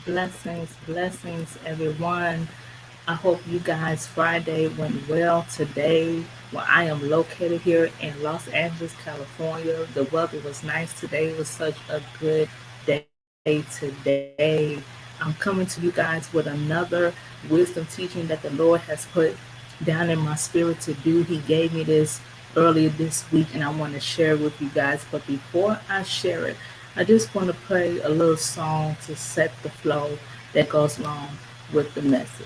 Blessings, everyone. I hope you guys' Friday went well today. Well, I am located here in Los Angeles, California. The weather was nice today. It was such a good day today. I'm coming to you guys with another wisdom teaching that the Lord has put down in my spirit to do. He gave me this earlier this week, and I want to share it with you guys. But before I share it, I just want to play a little song to set the flow that goes along with the message.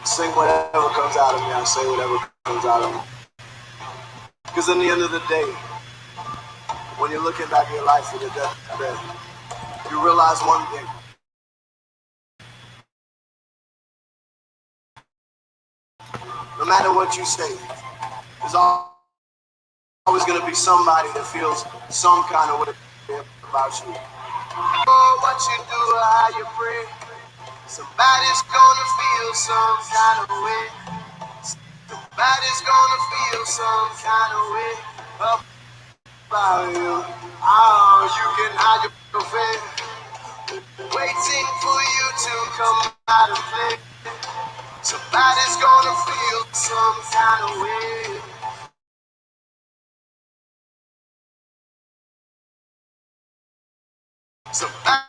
Sing whatever comes out of me. I say whatever comes out of me. Because in the end of the day, when you're looking back at your life with your deathbed, you realize one thing. No matter what you say, there's always going to be somebody that feels some kind of way about you. Oh, what you do or how you pray, somebody's gonna feel some kind of way. Somebody's gonna feel some kind of way about you. Oh, you can hide your face, waiting for you to come out and play. Somebody's gonna feel some kind of way. Somebody.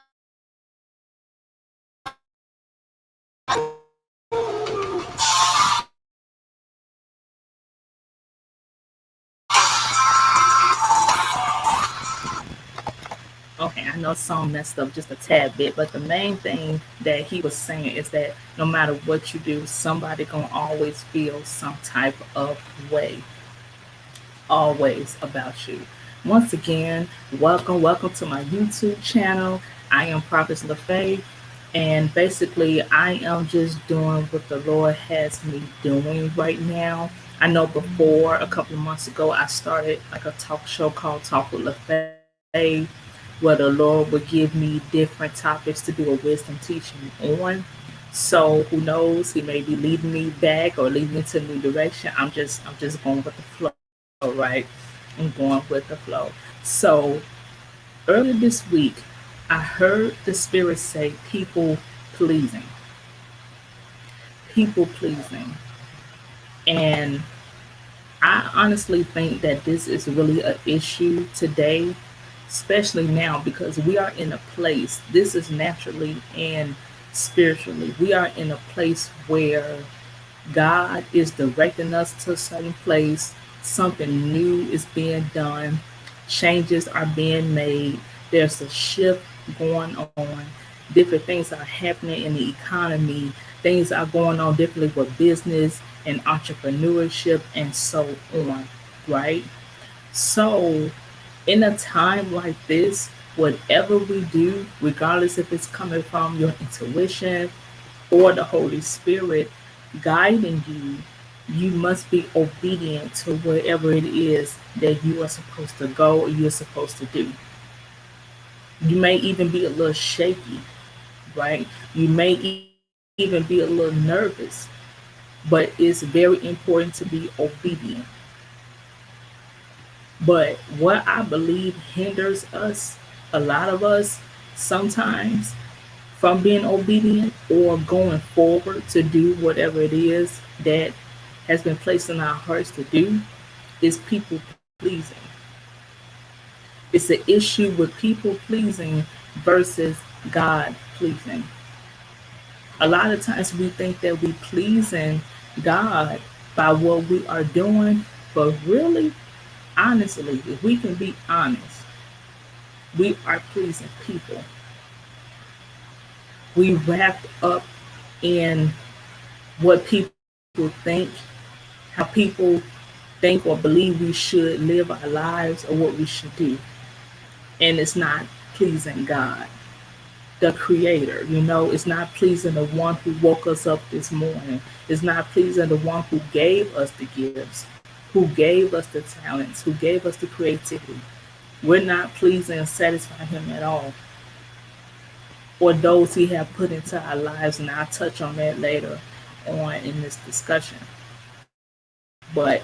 Okay, I know the song messed up just a tad bit, but the main thing that he was saying is that no matter what you do, somebody gonna always feel some type of way, always about you. Once again, welcome to my YouTube channel. I am Prophet Lefaye, and basically, I am just doing what the Lord has me doing right now. I know before a couple of months ago, I started like a talk show called Talk with Lefaye, where the Lord would give me different topics to do a wisdom teaching on. So who knows? He may be leading me back or leading me to a new direction. I'm just going with the flow, right? I'm going with the flow. So earlier this week, I heard the Spirit say pleasing, people pleasing, and I honestly think that this is really an issue today, especially now because we are in a place, this is naturally and spiritually, we are in a place where God is directing us to a certain place, something new is being done, changes are being made, there's a shift going on, different things are happening in the economy, things are going on differently with business and entrepreneurship and so on, right? So, in a time like this, whatever we do, regardless if it's coming from your intuition or the Holy Spirit guiding you, you must be obedient to wherever it is that you are supposed to go or you're supposed to do. You may even be a little shaky, right? You may even be a little nervous, but it's very important to be obedient. But what I believe hinders us, a lot of us, sometimes from being obedient or going forward to do whatever it is that has been placed in our hearts to do, is people pleasing. It's an issue with people pleasing versus God pleasing. A lot of times we think that we pleasing God by what we are doing, but really, honestly, if we can be honest, we are pleasing people. We wrapped up in what people think, how people think or believe we should live our lives or what we should do. And it's not pleasing God, the creator. It's not pleasing the one who woke us up this morning. It's not pleasing the one who gave us the gifts, who gave us the talents, who gave us the creativity. We're not pleasing and satisfying him at all, or those he have put into our lives, and I'll touch on that later on in this discussion. But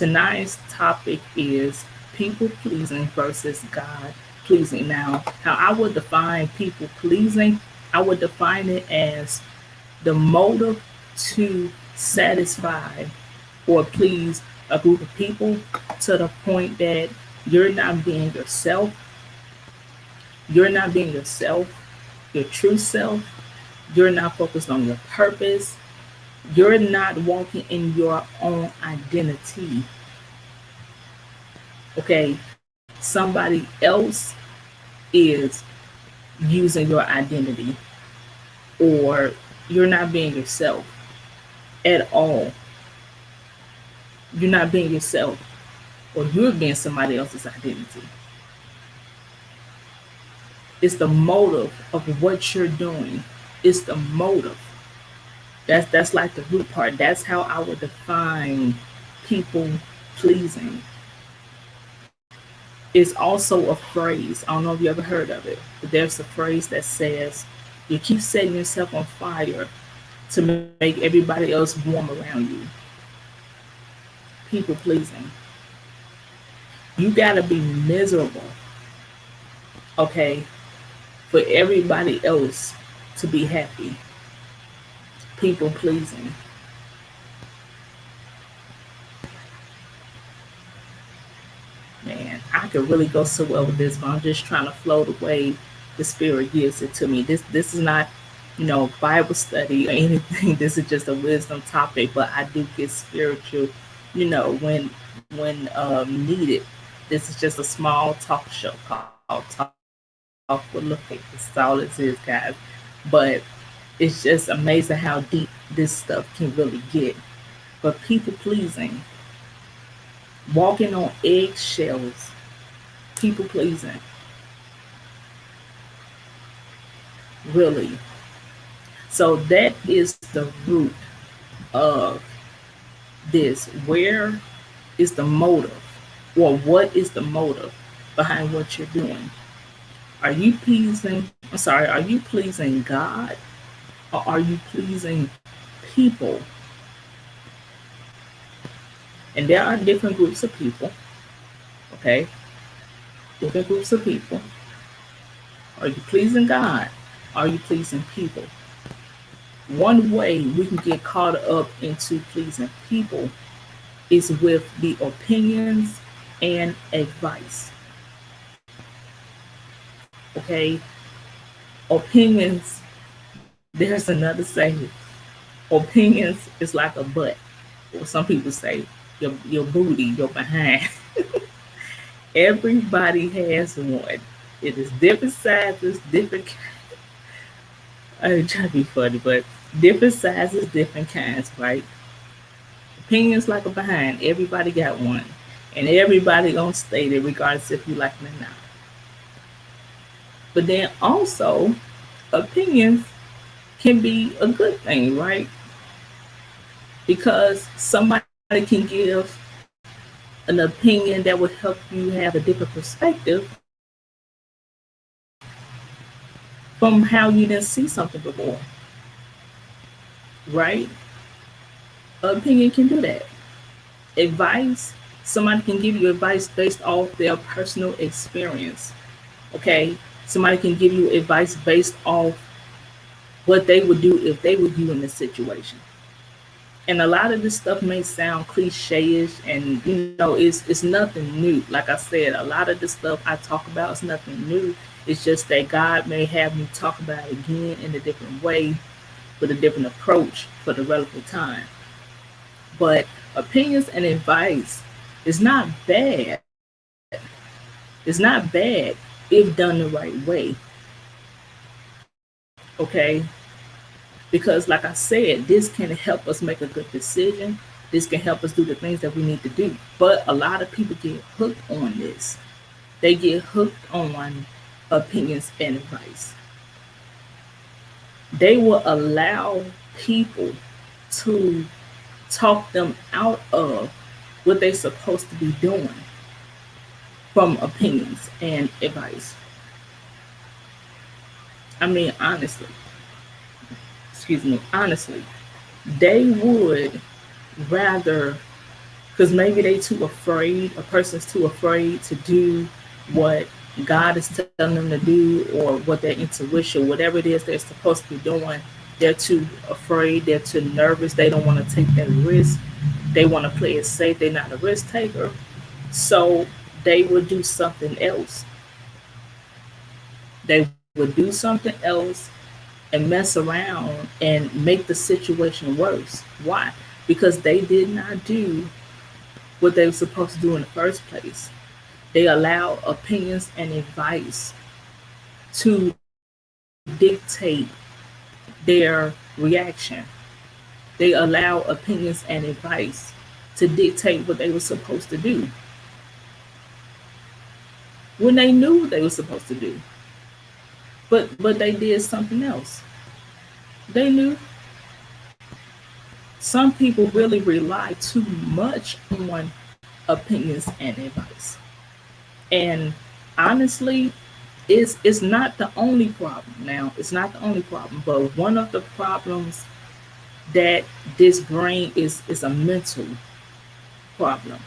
Tonight's topic is people pleasing versus God pleasing. Now, how I would define people pleasing, I would define it as the motive to satisfy or please a group of people to the point that you're not being yourself, you're not being yourself, your true self, you're not focused on your purpose, you're not walking in your own identity. Okay, somebody else is using your identity, or you're not being yourself at all. You're not being yourself, or you're being somebody else's identity. It's the motive of what you're doing. It's the motive. That's like the root part. That's how I would define people pleasing. It's also a phrase. I don't know if you ever heard of it, but there's a phrase that says, "You keep setting yourself on fire to make everybody else warm around you." People pleasing. You gotta be miserable, okay, for everybody else to be happy. People pleasing. Man, I could really go so well with this, but I'm just trying to flow the way the spirit gives it to me. This is not, Bible study or anything. This is just a wisdom topic, but I do get spiritual, when needed. This is just a small talk show called Talk with Lefaye. This is all it is, guys. But it's just amazing how deep this stuff can really get. But people pleasing, walking on eggshells, people pleasing, really. So that is the root of this. Where is the motive? Or what is the motive behind what you're doing? Are you pleasing God, or are you pleasing people? And there are different groups of people, okay? Different groups of people. Are you pleasing God? Are you pleasing people? One way we can get caught up into pleasing people is with the opinions and advice. Okay? Opinions, there's another saying. Opinions is like a butt. Or some people say your booty, your behind. Everybody has one. It is different sizes, different. I ain't trying to be funny, but different sizes, different kinds, right? Opinions like a behind. Everybody got one, and everybody gonna state it regardless if you like it or not. But then also, opinions can be a good thing, right? Because somebody can give an opinion that would help you have a different perspective from how you didn't see something before, right? Opinion can do that. Advice, somebody can give you advice based off their personal experience, okay? Somebody can give you advice based off what they would do if they were you in this situation. And a lot of this stuff may sound cliche-ish, and it's nothing new. Like I said, a lot of the stuff I talk about is nothing new. It's just that God may have me talk about it again in a different way, with a different approach for the relevant time. But opinions and advice is not bad. It's not bad if done the right way. Okay? Because, like I said, this can help us make a good decision. This can help us do the things that we need to do. But a lot of people get hooked on this. They get hooked on opinions and advice. They will allow people to talk them out of what they're supposed to be doing from opinions and advice. I mean, honestly, they would rather because maybe they too afraid, a person's too afraid to do what God is telling them to do, or what their intuition, whatever it is they're supposed to be doing. They're too afraid, they're too nervous, they don't want to take that risk, they want to play it safe, they're not a risk taker. So they would do something else. They would do something else and mess around and make the situation worse. Why? Because they did not do what they were supposed to do in the first place. They allow opinions and advice to dictate their reaction. They allow opinions and advice to dictate what they were supposed to do when they knew what they were supposed to do. But they did something else. They knew. Some people really rely too much on opinions and advice. And honestly, it's not the only problem. Now, it's not the only problem, but one of the problems that this brain is a mental problem.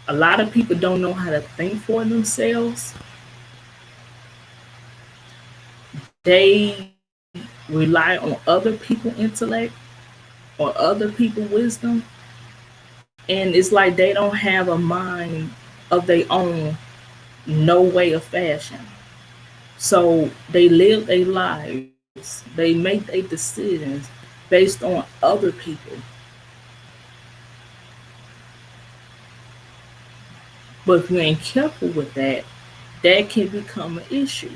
A lot of people don't know how to think for themselves. They rely on other people's intellect or other people's wisdom, and it's like they don't have a mind of their own, no way of fashion. So they live their lives, they make their decisions based on other people. But if you ain't careful with that, that can become an issue.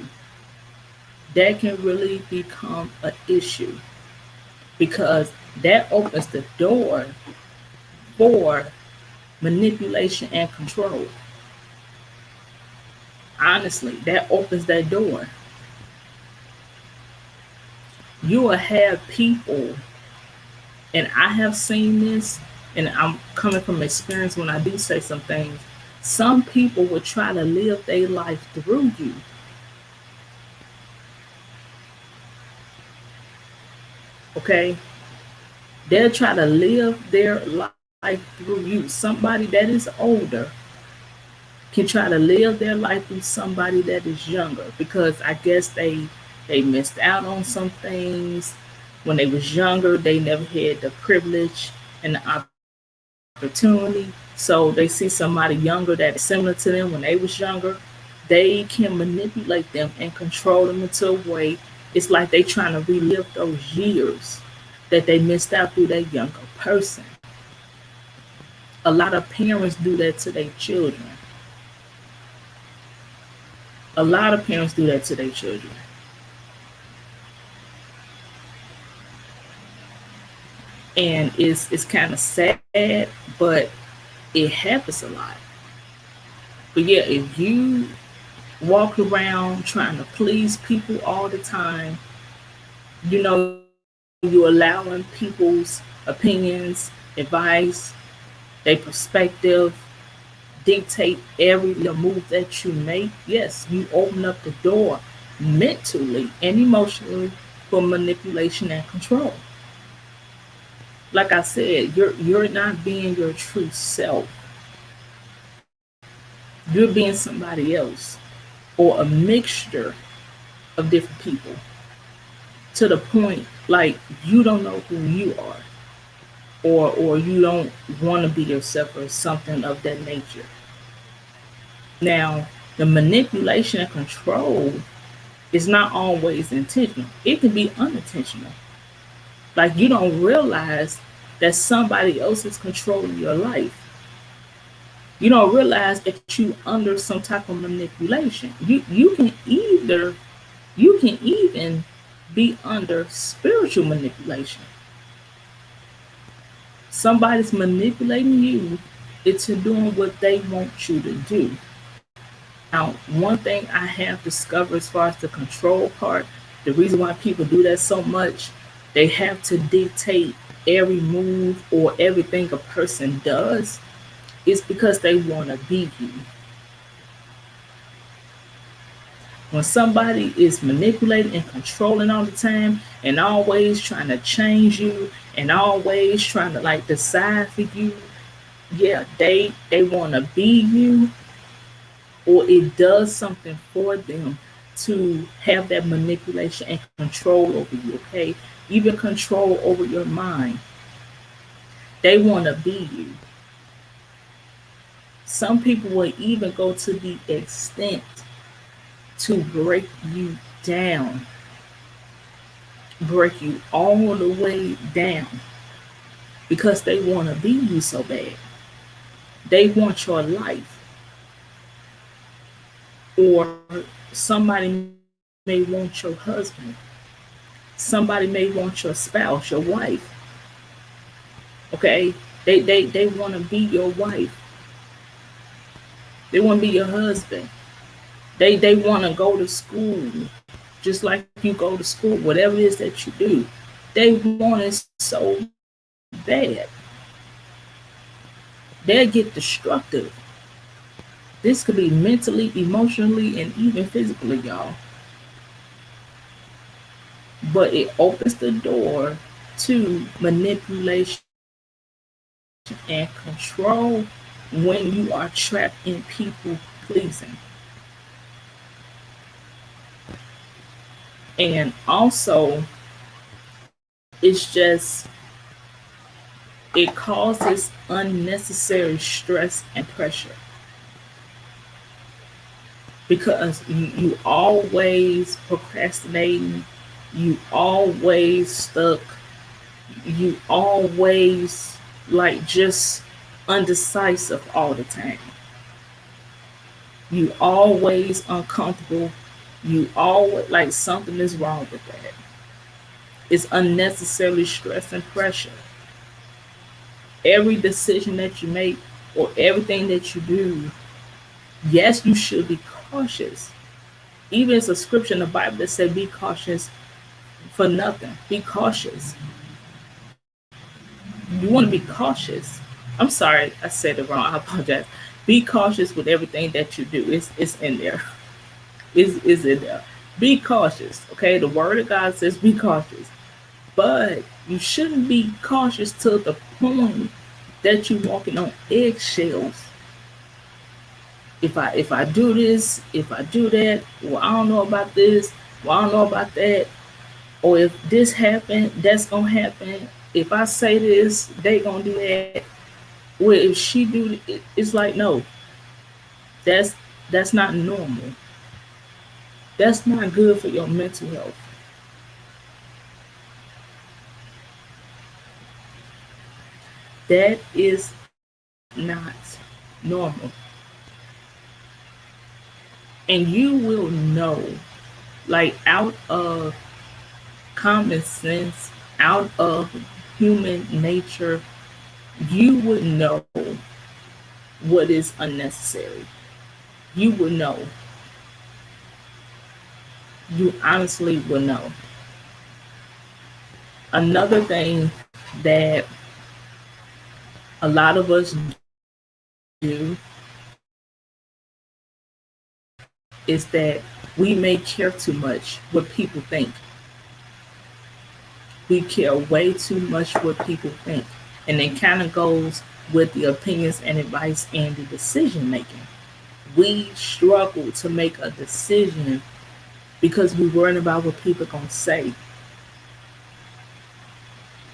That can really become an issue because that opens the door for manipulation and control. Honestly, that opens that door. You will have people, and I have seen this, and I'm coming from experience when I do say some things. Some people will try to live their life through you. Okay? They'll try to live their life through you. Somebody that is older can try to live their life through somebody that is younger because I guess they missed out on some things when they was younger. They never had the privilege and the opportunity. So they see somebody younger that is similar to them when they was younger. They can manipulate them and control them into a way it's like they trying to relive those years that they missed out through that younger person. A lot of parents do that to their children. A lot of parents do that to their children. And it's kind of sad, but it happens a lot. But yeah, if you walk around trying to please people all the time, you allowing people's opinions, advice, their perspective dictate every little move that you make. Yes, you open up the door mentally and emotionally for manipulation and control. Like I said, you're not being your true self. You're being somebody else or a mixture of different people to the point like you don't know who you are or you don't want to be yourself or something of that nature. Now, the manipulation and control is not always intentional. It can be unintentional. Like you don't realize that somebody else is controlling your life. You don't realize that you under some type of manipulation. You can even be under spiritual manipulation. Somebody's manipulating you into doing what they want you to do. Now, one thing I have discovered as far as the control part, the reason why people do that so much, they have to dictate every move or everything a person does is because they want to be you. When somebody is manipulating and controlling all the time and always trying to change you and always trying to like decide for you, Yeah, they want to be you, or it does something for them to have that manipulation and control over you, okay? Even control over your mind. They want to be you. Some people will even go to the extent to break you down, break you all the way down because they want to be you so bad. They want your life, or somebody may want your husband, somebody may want your spouse, your wife. Okay, they want to be your wife, they want to be your husband. They want to go to school just like you go to school, whatever it is that you do. They want it so bad. They get destructive. This could be mentally, emotionally, and even physically, y'all. But it opens the door to manipulation and control when you are trapped in people pleasing. And also, it's just, it causes unnecessary stress and pressure because you always procrastinating, you always stuck, you always like just undecisive all the time. You always uncomfortable. You always like something is wrong with that. It's unnecessarily stress and pressure. Every decision that you make or everything that you do, yes, you should be cautious. Even it's a scripture in the Bible that said, "Be cautious for nothing." Be cautious. You want to be cautious. I'm sorry, I said it wrong. I apologize. Be cautious with everything that you do. It's in there. Is in there. Be cautious. Okay, the Word of God says be cautious, but you shouldn't be cautious to the point that you're walking on eggshells. If I do this, if I do that, well, I don't know about this, well, I don't know about that, or if this happened, that's gonna happen. If I say this, they gonna do that. Well, if she do it, it's like no, that's that's not normal. That's not good for your mental health. That is not normal. And you will know, like out of common sense, out of human nature, you would know what is unnecessary. You would know. You honestly would know. Another thing that a lot of us do is that we may care too much what people think. We care way too much what people think. And it kind of goes with the opinions and advice and the decision making. We struggle to make a decision because we worried about what people gonna say.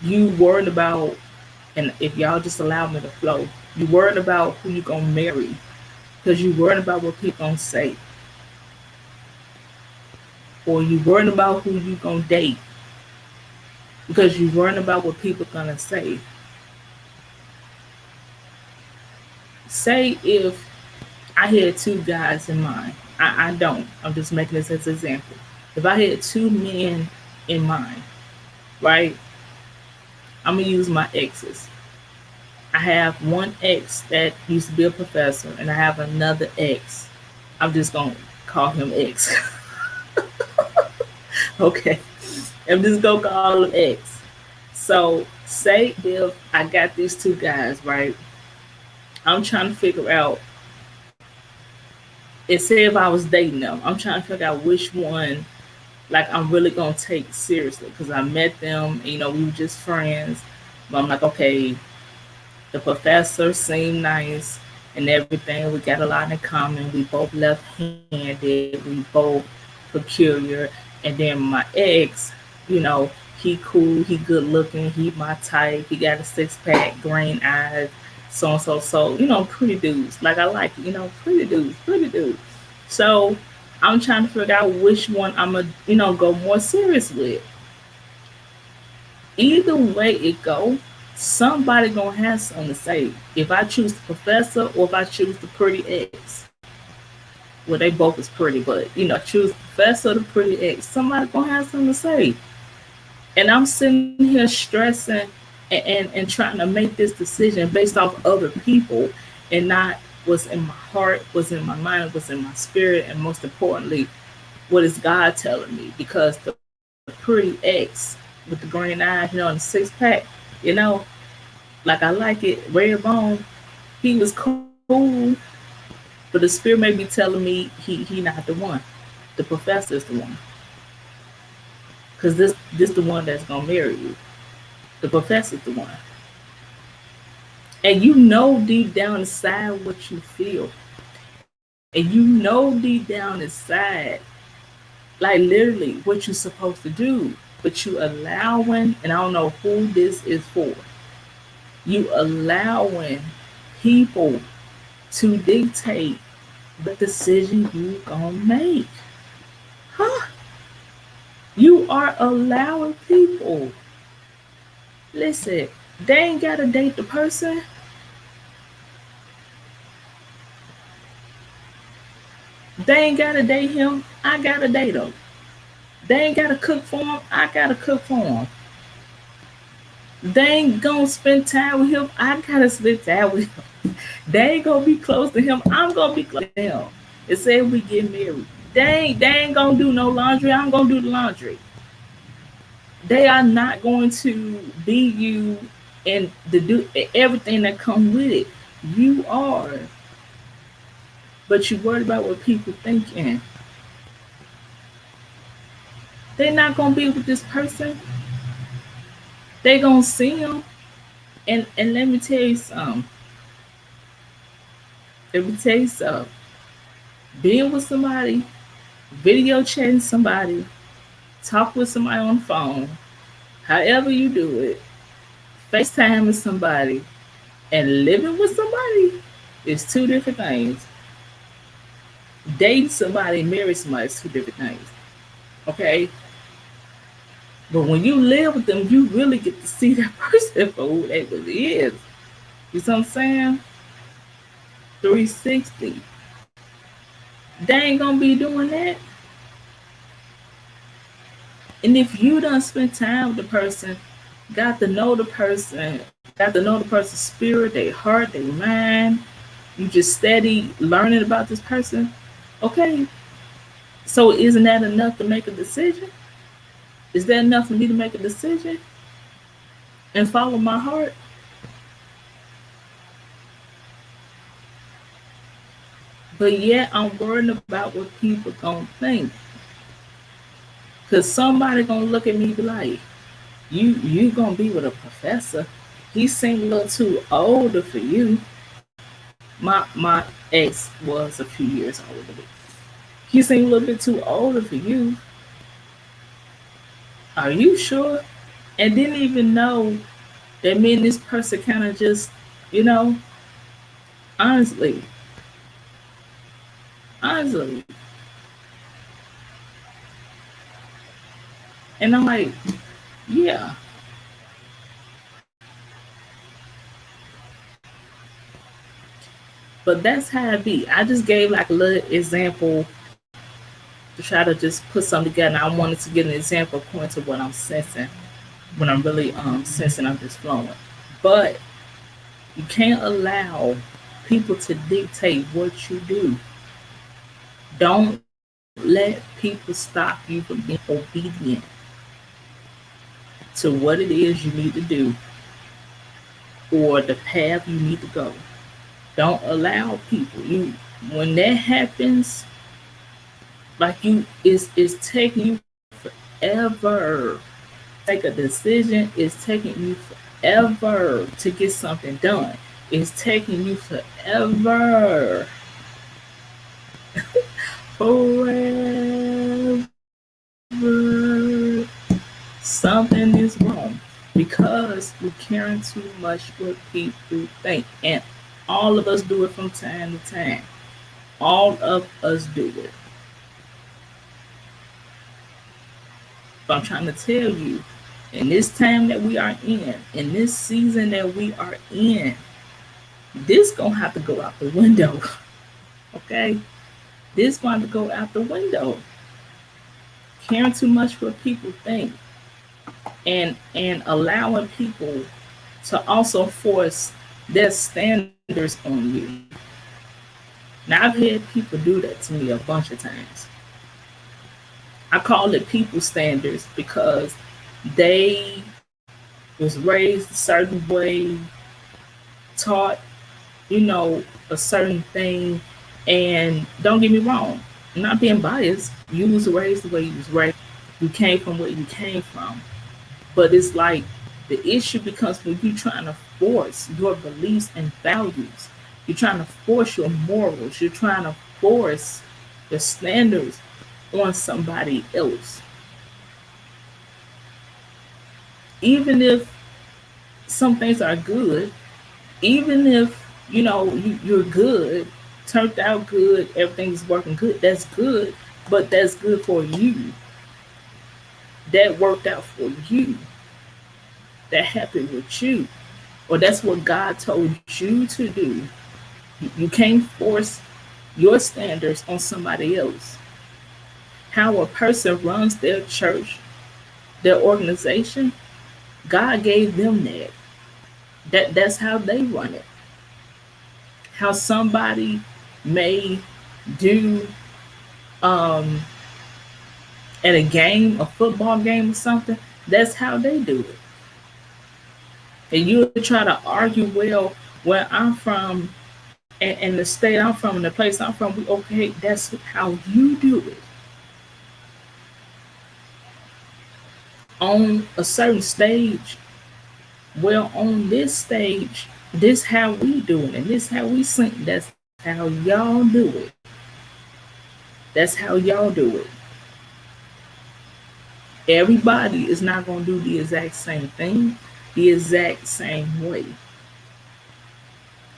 You worried about, and if y'all just allow me to flow, you worried about who you gonna marry because you worried about what people gonna say, or you worried about who you gonna date because you worried about what people gonna say. Say if I had two guys in mind, I don't. I'm just making this as an example. If I had two men in mind, right? I'm gonna use my exes. I have one ex that used to be a professor, and I have another ex. I'm just gonna call him X. Okay, I'm just gonna call him X. So say if I got these two guys, right? I'm trying to figure out. And say if I was dating them, I'm trying to figure out which one, like I'm really gonna take seriously because I met them. You know, we were just friends. But I'm like, okay, The professor seemed nice and everything. We got a lot in common. We both left handed. We both peculiar. And then my ex, you know, he cool, he good looking, he my type. He got a 6 pack, green eyes, so. You know, pretty dudes. Like I like, pretty dudes, pretty dudes. So I'm trying to figure out which one I'm gonna, go more serious with. Either way it go, somebody gonna have something to say. If I choose the professor or if I choose the pretty ex. Well, they both is pretty, but choose the professor or the pretty ex. Somebody gonna have something to say. And I'm sitting here stressing and trying to make this decision based off other people and not what's in my heart, what's in my mind, what's in my spirit, and most importantly, what is God telling me? Because the pretty ex with the green eyes, and the 6 pack, you know, like I like it, red bone, he was cool, but the spirit may be telling me he not the one. The professor is the one. Cause this the one that's gonna marry you. The professor's the one. And you know deep down inside what you feel. And you know deep down inside, like literally what you're supposed to do. But you allowing, and I don't know who this is for, you allowing people to dictate the decision you gonna make. Huh? You are allowing people. Listen, they ain't gotta date the person. They ain't gotta date him. I gotta date him. They ain't gotta cook for him. I gotta cook for him. They ain't gonna spend time with him. I gotta spend time with him. They ain't gonna be close to him. I'm gonna be close to him. It said we get married. They ain't gonna do no laundry. I'm gonna do the laundry. They are not going to be you and to do everything that comes with it. You are, but you worried about what people thinking. They're not gonna be with this person. They gonna see him, and let me tell you something. Let me tell you something. Being with somebody, video chatting somebody, talk with somebody on the phone, however you do it, FaceTime with somebody, and living with somebody is two different things. Dating somebody, marry somebody is two different things. Okay? But when you live with them, you really get to see that person for who they really is. You see what I'm saying? 360. They ain't gonna be doing that. And if you don't spend time with the person, got to know the person, got to know the person's spirit, their heart, their mind, you just steady learning about this person, okay, so isn't that enough to make a decision? Is that enough for me to make a decision and follow my heart? But yet I'm worried about what people gonna think. Cause somebody gonna look at me and be like, you gonna be with a professor. He seemed a little too older for you. My ex was a few years older than me. He seemed a little bit too older for you. Are you sure? And didn't even know that me and this person kind of just, you know, honestly, honestly. And I'm like, yeah. But that's how it be. I just gave like a little example to try to just put something together. And I wanted to get an example according to what I'm sensing. When I'm really sensing I'm just flowing. But you can't allow people to dictate what you do. Don't let people stop you from being obedient to what it is you need to do or the path you need to go. Don't allow people. You when that happens, like it's taking you forever. Take a decision, it's taking you forever. forever to get something done. It's taking you forever. Forever. Something is wrong because we're caring too much what people think. And all of us do it from time to time. All of us do it. But I'm trying to tell you, in this time that we are in this season that we are in, this gonna have to go out the window. Okay? This going to go out the window. Caring too much what people think and allowing people to also force their standards on you. Now I've had people do that to me a bunch of times. I call it people standards because they was raised a certain way, taught, a certain thing. And don't get me wrong, I'm not being biased. You was raised the way you was raised. You came from where you came from. But it's like the issue becomes when you're trying to force your beliefs and values. You're trying to force your morals. You're trying to force your standards on somebody else. Even if some things are good, even if you're good, turned out good, everything's working good, that's good, but that's good for you. That worked out for you. That happened with you. Or that's what God told you to do. You can't force your standards on somebody else. How a person runs their church, their organization, God gave them that. That's how they run it. How somebody may do um, at a game, a football game or something, that's how they do it. And you try to argue, well, where I'm from and the state I'm from and the place I'm from, we okay, that's how you do it. On a certain stage, well, on this stage, this how we do it, and this how we sing. That's how y'all do it. That's how y'all do it. Everybody is not going to do the exact same thing, the exact same way.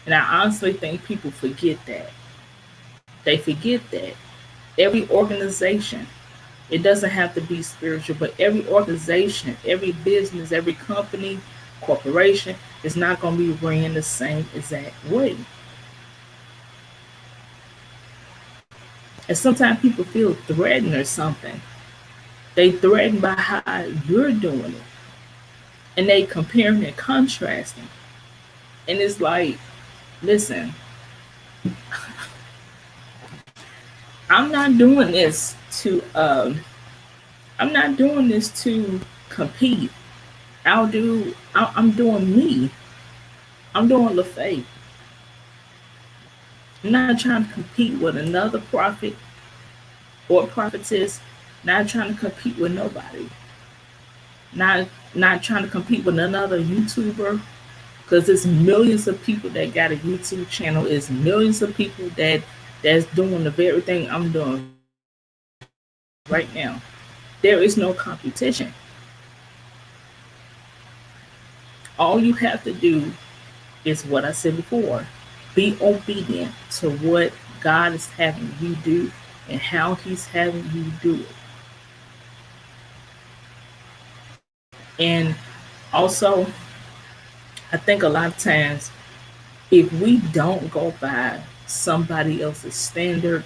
And I honestly think people forget that. They forget that. Every organization, it doesn't have to be spiritual, but every organization, every business, every company, corporation is not going to be ran the same exact way. And sometimes people feel threatened or something. They threatened by how you're doing it. And they comparing and contrasting. And it's like, listen, I'm not doing this to I'm not doing this to compete. I'm doing me. I'm doing Lefaye. I'm not trying to compete with another prophet or prophetess. Not trying to compete with nobody. Not not trying to compete with another YouTuber. Because there's millions of people that got a YouTube channel. It's millions of people that's doing the very thing I'm doing right now. There is no competition. All you have to do is what I said before. Be obedient to what God is having you do and how He's having you do it. And also, I think a lot of times, if we don't go by somebody else's standard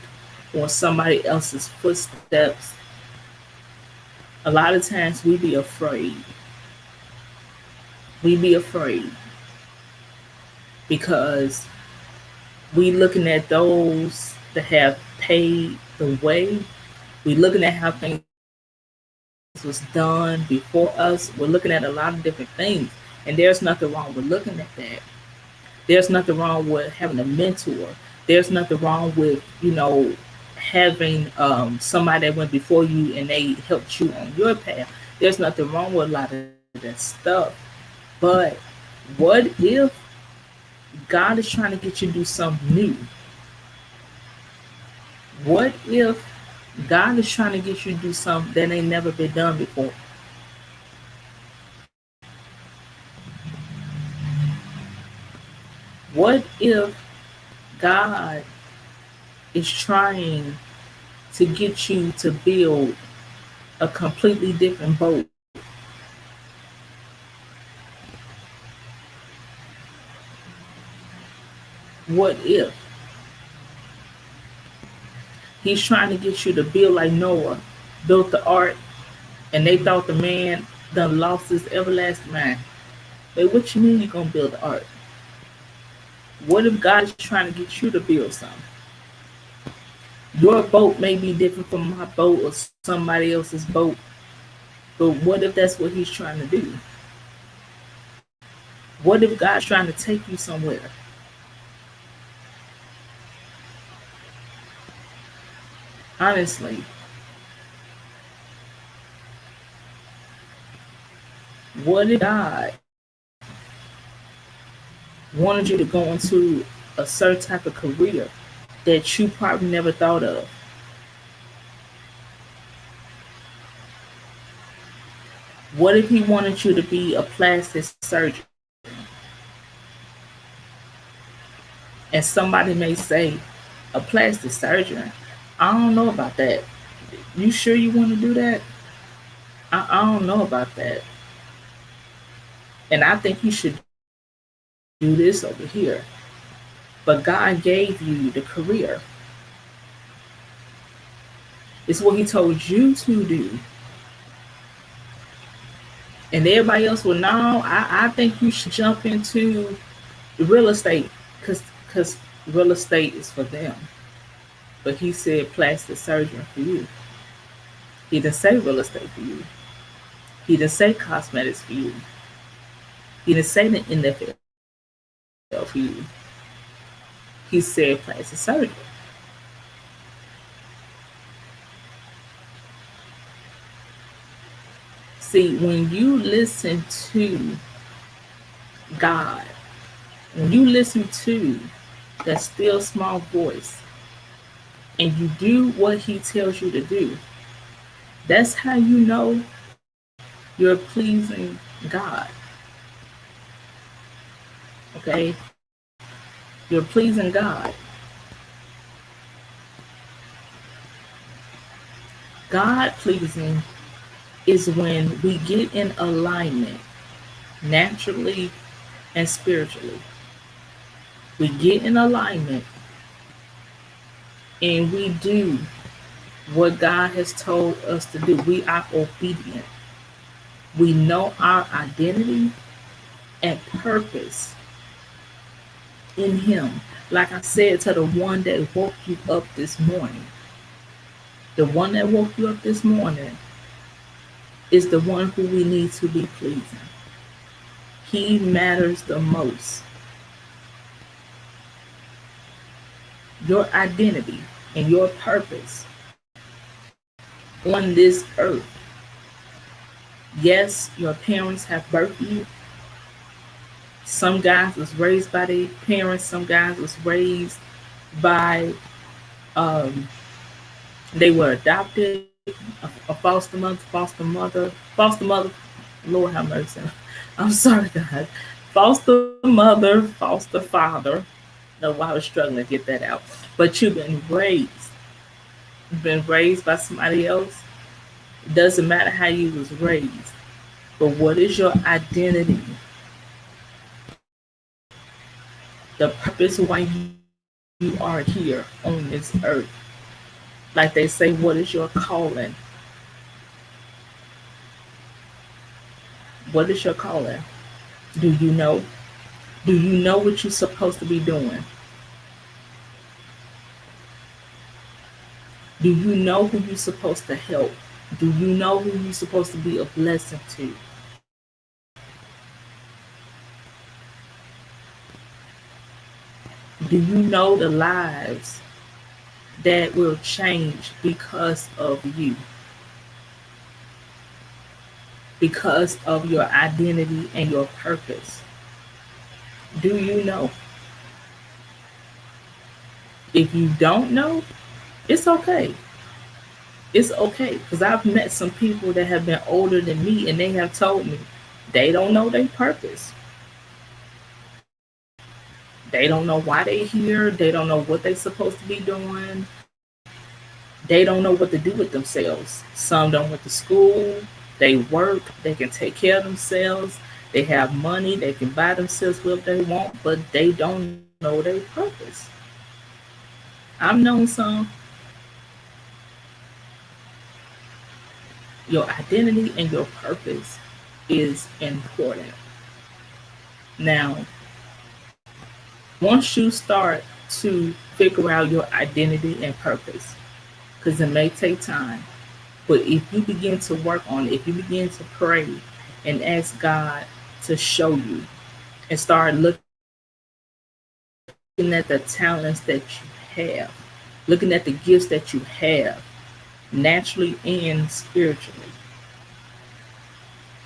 or somebody else's footsteps, a lot of times we be afraid. We be afraid because we looking at those that have paid the way. We looking at how things was done before us. We're looking at a lot of different things, and there's nothing wrong with looking at that. There's nothing wrong with having a mentor. There's nothing wrong with having somebody that went before you and they helped you on your path. There's nothing wrong with a lot of that stuff, but What if God is trying to get you to do something new? What if God is trying to get you to do something that ain't never been done before? What if God is trying to get you to build a completely different boat? What if He's trying to get you to build like Noah built the ark and they thought the man done lost his everlasting mind? But what you mean you gonna build the ark? What if God is trying to get you to build something? Your boat may be different from my boat or somebody else's boat, but what if that's what He's trying to do? What if God's trying to take you somewhere? Honestly, what if God wanted you to go into a certain type of career that you probably never thought of? What if He wanted you to be a plastic surgeon? And somebody may say, a plastic surgeon? I don't know about that. You sure you want to do that? I don't know about that. And I think you should do this over here. But God gave you the career. It's what He told you to do. And everybody else will know. I think you should jump into real estate because real estate is for them. But He said plastic surgery for you. He didn't say real estate for you. He didn't say cosmetics for you. He didn't say the NFL for you. He said plastic surgery. See, when you listen to God, when you listen to that still small voice, and you do what He tells you to do, that's how you know you're pleasing God. Okay? You're pleasing God. God pleasing is when we get in alignment naturally and spiritually. We get in alignment and we do what God has told us to do. We are obedient. We know our identity and purpose in Him. Like I said to the one that woke you up this morning, the one that woke you up this morning is the one who we need to be pleasing. He matters the most. Your identity and your purpose on this earth. Yes, your parents have birthed you. Some guys was raised by their parents. Some guys was raised by um, they were adopted. A foster mother, foster mother. Lord have mercy. I'm sorry, God. Foster mother, foster father. No, I was struggling to get that out. But you've been raised. You've been raised by somebody else. It doesn't matter how you was raised. But what is your identity? The purpose why you are here on this earth. Like they say, what is your calling? What is your calling? Do you know? Do you know what you're supposed to be doing? Do you know who you're supposed to help? Do you know who you're supposed to be a blessing to? Do you know the lives that will change because of you? Because of your identity and your purpose. Do you know? If you don't know, it's okay. It's okay because I've met some people that have been older than me and they have told me they don't know their purpose. They don't know why they here. They don't know what they're supposed to be doing. They don't know what to do with themselves. Some don't went to school. They work. They can take care of themselves. They have money. They can buy themselves what they want, but they don't know their purpose. I've known some. Your identity and your purpose is important. Now, once you start to figure out your identity and purpose, because it may take time, but if you begin to work on it, if you begin to pray and ask God to show you and start looking at the talents that you have, looking at the gifts that you have, naturally and spiritually,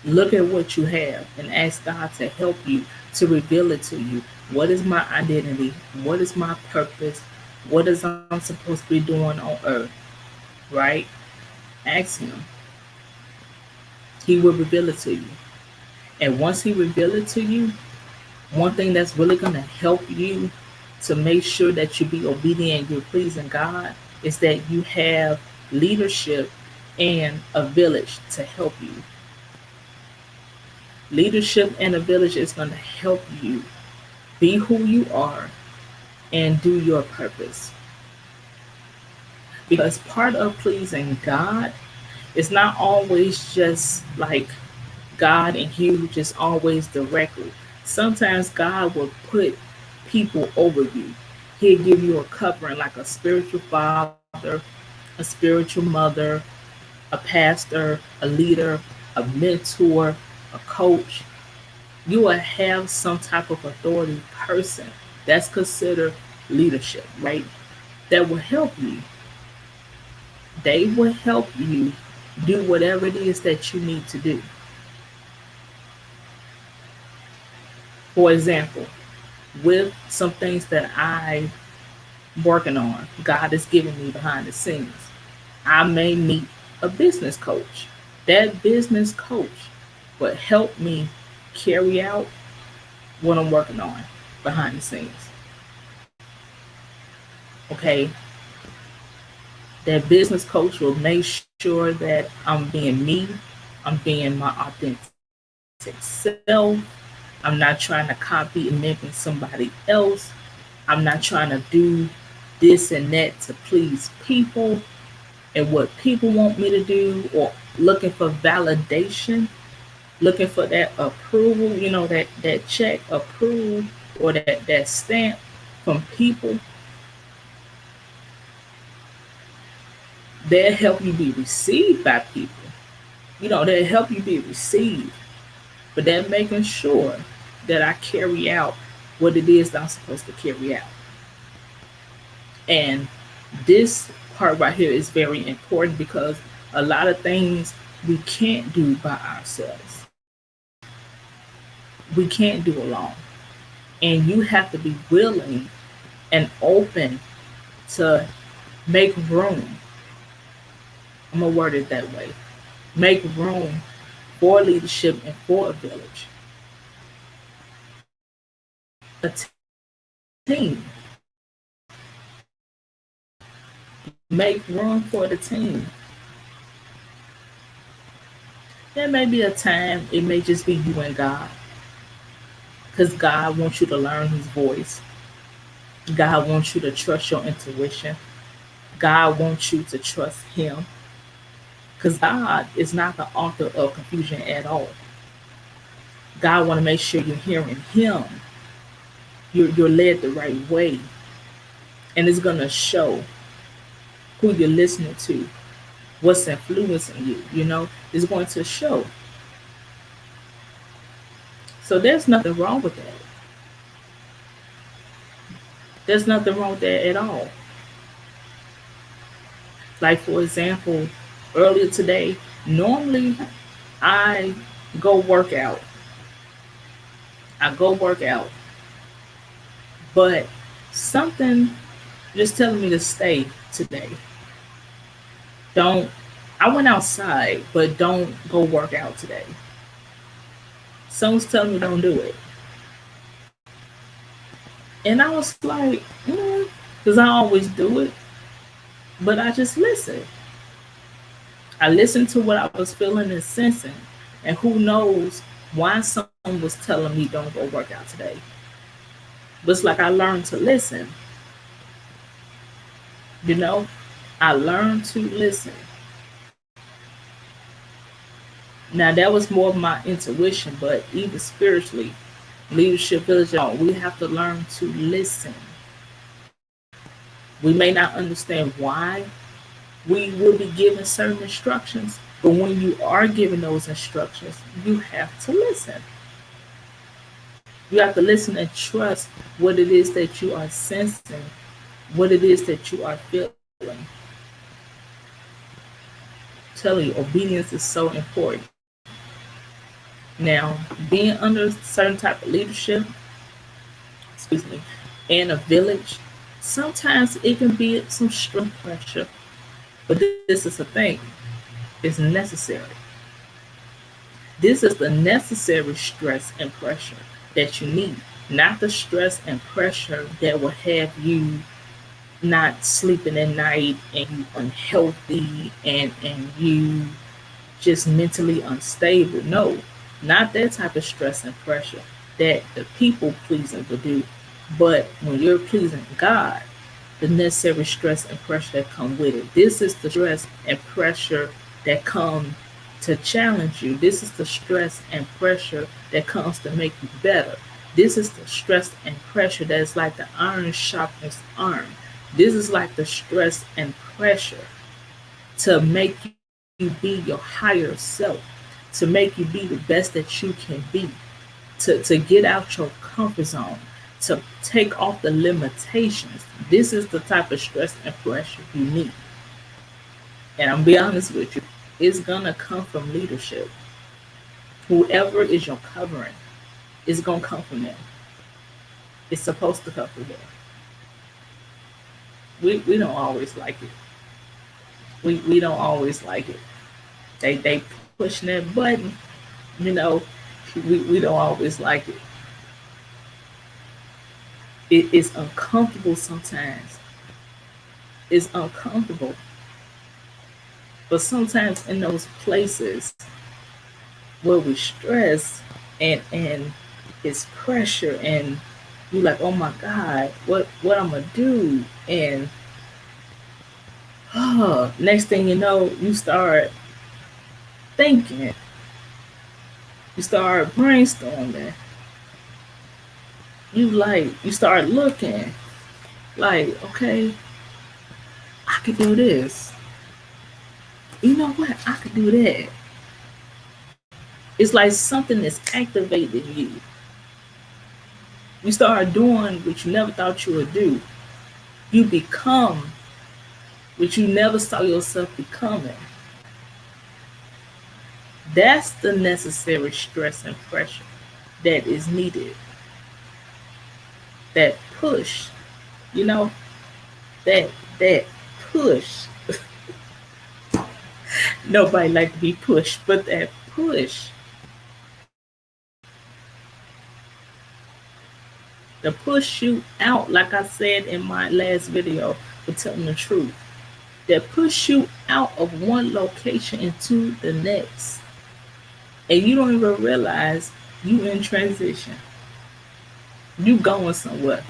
look at what you have and ask God to help you to reveal it to you. What is my identity? What is my purpose? What is I'm supposed to be doing on earth? Right? Ask Him. He will reveal it to you. And once He reveals it to you, one thing that's really going to help you to make sure that you be obedient and you're pleasing God is that you have leadership and a village to help you. Leadership and a village is going to help you be who you are and do your purpose. Because part of pleasing God is not always just like God and you just always directly. Sometimes God will put people over you. He'll give you a covering like a spiritual father, a spiritual mother, a pastor, a leader, a mentor, a coach. You will have some type of authority person that's considered leadership, right? That will help you. They will help you do whatever it is that you need to do. For example, with some things that I'm working on, God is giving me behind the scenes, I may meet a business coach. That business coach will help me carry out what I'm working on behind the scenes. Okay, that business coach will make sure that I'm being me, I'm being my authentic self. I'm not trying to copy and mimic somebody else. I'm not trying to do this and that to please people and what people want me to do or looking for validation, looking for that approval, that check approved or that stamp from people. They'll help you be received by people. They'll help you be received, but they're making sure that I carry out what it is that I'm supposed to carry out. And this part right here is very important because a lot of things we can't do by ourselves. We can't do alone. And you have to be willing and open to make room. I'm going to word it that way. Make room for leadership and for a village, a team. Make room for the team. There may be a time it may just be you and God because God wants you to learn His voice. God wants you to trust your intuition. God wants you to trust Him because God is not the author of confusion at all. God want to make sure you're hearing Him. You're led the right way, and it's gonna show who you're listening to, what's influencing you. Is going to show. So there's nothing wrong with that. There's nothing wrong with that at all. Like for example, earlier today, normally I go work out. I go work out But something just telling me to stay today. Don't, I went outside, but don't go work out today. Someone's telling me don't do it. And I was like, because I always do it, but I just listen. I listened to what I was feeling and sensing. And who knows why someone was telling me don't go work out today. But it's like I learned to listen. You know, I learned to listen. Now that was more of my intuition, but even spiritually, leadership village, we have to learn to listen. We may not understand why we will be given certain instructions, but when you are given those instructions, you have to listen. You have to listen and trust what it is that you are sensing, what it is that you are feeling. I'm telling you, obedience is so important. Now, being under certain type of leadership, excuse me, in a village, sometimes it can be some strong pressure. But this is a thing, it's necessary. This is the necessary stress and pressure that you need, not the stress and pressure that will have you not sleeping at night and you unhealthy and you just mentally unstable. No, not that type of stress and pressure that the people pleasing will do. But when you're pleasing God, the necessary stress and pressure that come with it. This is the stress and pressure that come to challenge you. This is the stress and pressure that comes to make you better. This is the stress and pressure that is like the iron sharpens iron. This is like the stress and pressure to make you be your higher self, to make you be the best that you can be, to get out your comfort zone, to take off the limitations. This is the type of stress and pressure you need. And I'm be honest with you, it's gonna come from leadership. Whoever is your covering, it's gonna come from them. It's supposed to come from them. We don't always like it. We don't always like it. They pushing that button, you know, we don't always like it. It is uncomfortable sometimes. It's uncomfortable. But sometimes in those places where we stress and it's pressure and you like, oh my God, what I'm gonna do? And next thing you know, you start thinking, you start brainstorming, you start looking like, okay, I could do this. You know what? I could do that. It's like something is activating you. You start doing what you never thought you would do. You become what you never saw yourself becoming. That's the necessary stress and pressure that is needed. That push, you know, that push. Nobody like to be pushed, but that push, to push you out, like I said in my last video for telling the truth, that push you out of one location into the next. And you don't even realize you in transition. You going somewhere.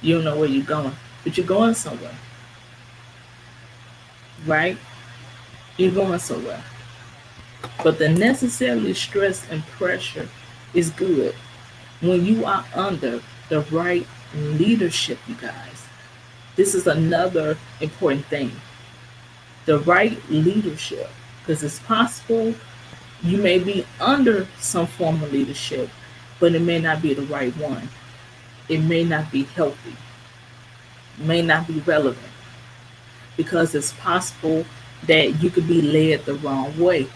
You don't know where you're going, but you're going somewhere, right? You're going somewhere. But the necessary stress and pressure is good when you are under the right leadership, you guys. This is another important thing. The right leadership. Because it's possible you may be under some form of leadership, but it may not be the right one. It may not be healthy, it may not be relevant, because it's possible that you could be led the wrong way.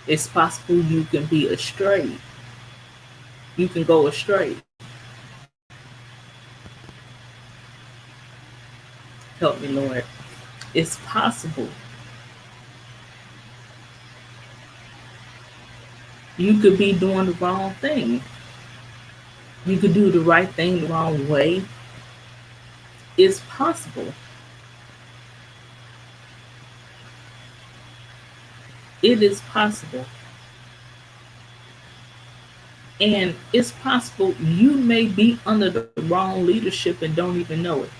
It's possible you can be astray. You can go astray. Help me, Lord. It's possible. You could be doing the wrong thing. You could do the right thing the wrong way. It's possible. It is possible. And it's possible you may be under the wrong leadership and don't even know it.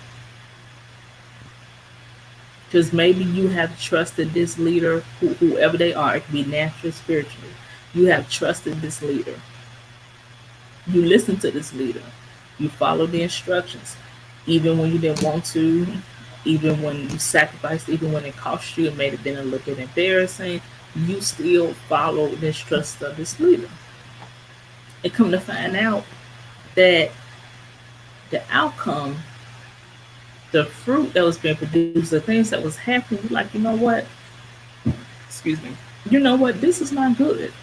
Because maybe you have trusted this leader, whoever they are, it can be natural, spiritually. You have trusted this leader. You listen to this leader. You follow the instructions, even when you didn't want to, even when you sacrificed, even when it cost you, it made it been a little bit embarrassing. You still follow the instructions of this leader. And come to find out that the outcome, the fruit that was being produced, the things that was happening, you're like, you know what? Excuse me. You know what? This is not good.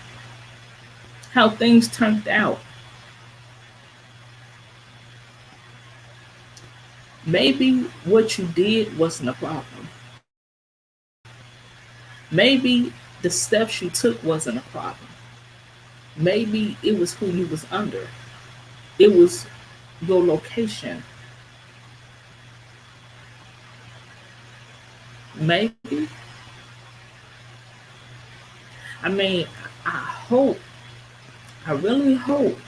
How things turned out. Maybe what you did wasn't a problem. Maybe the steps you took wasn't a problem. Maybe it was who you was under. It was your location. Maybe. I mean, I hope, I really hope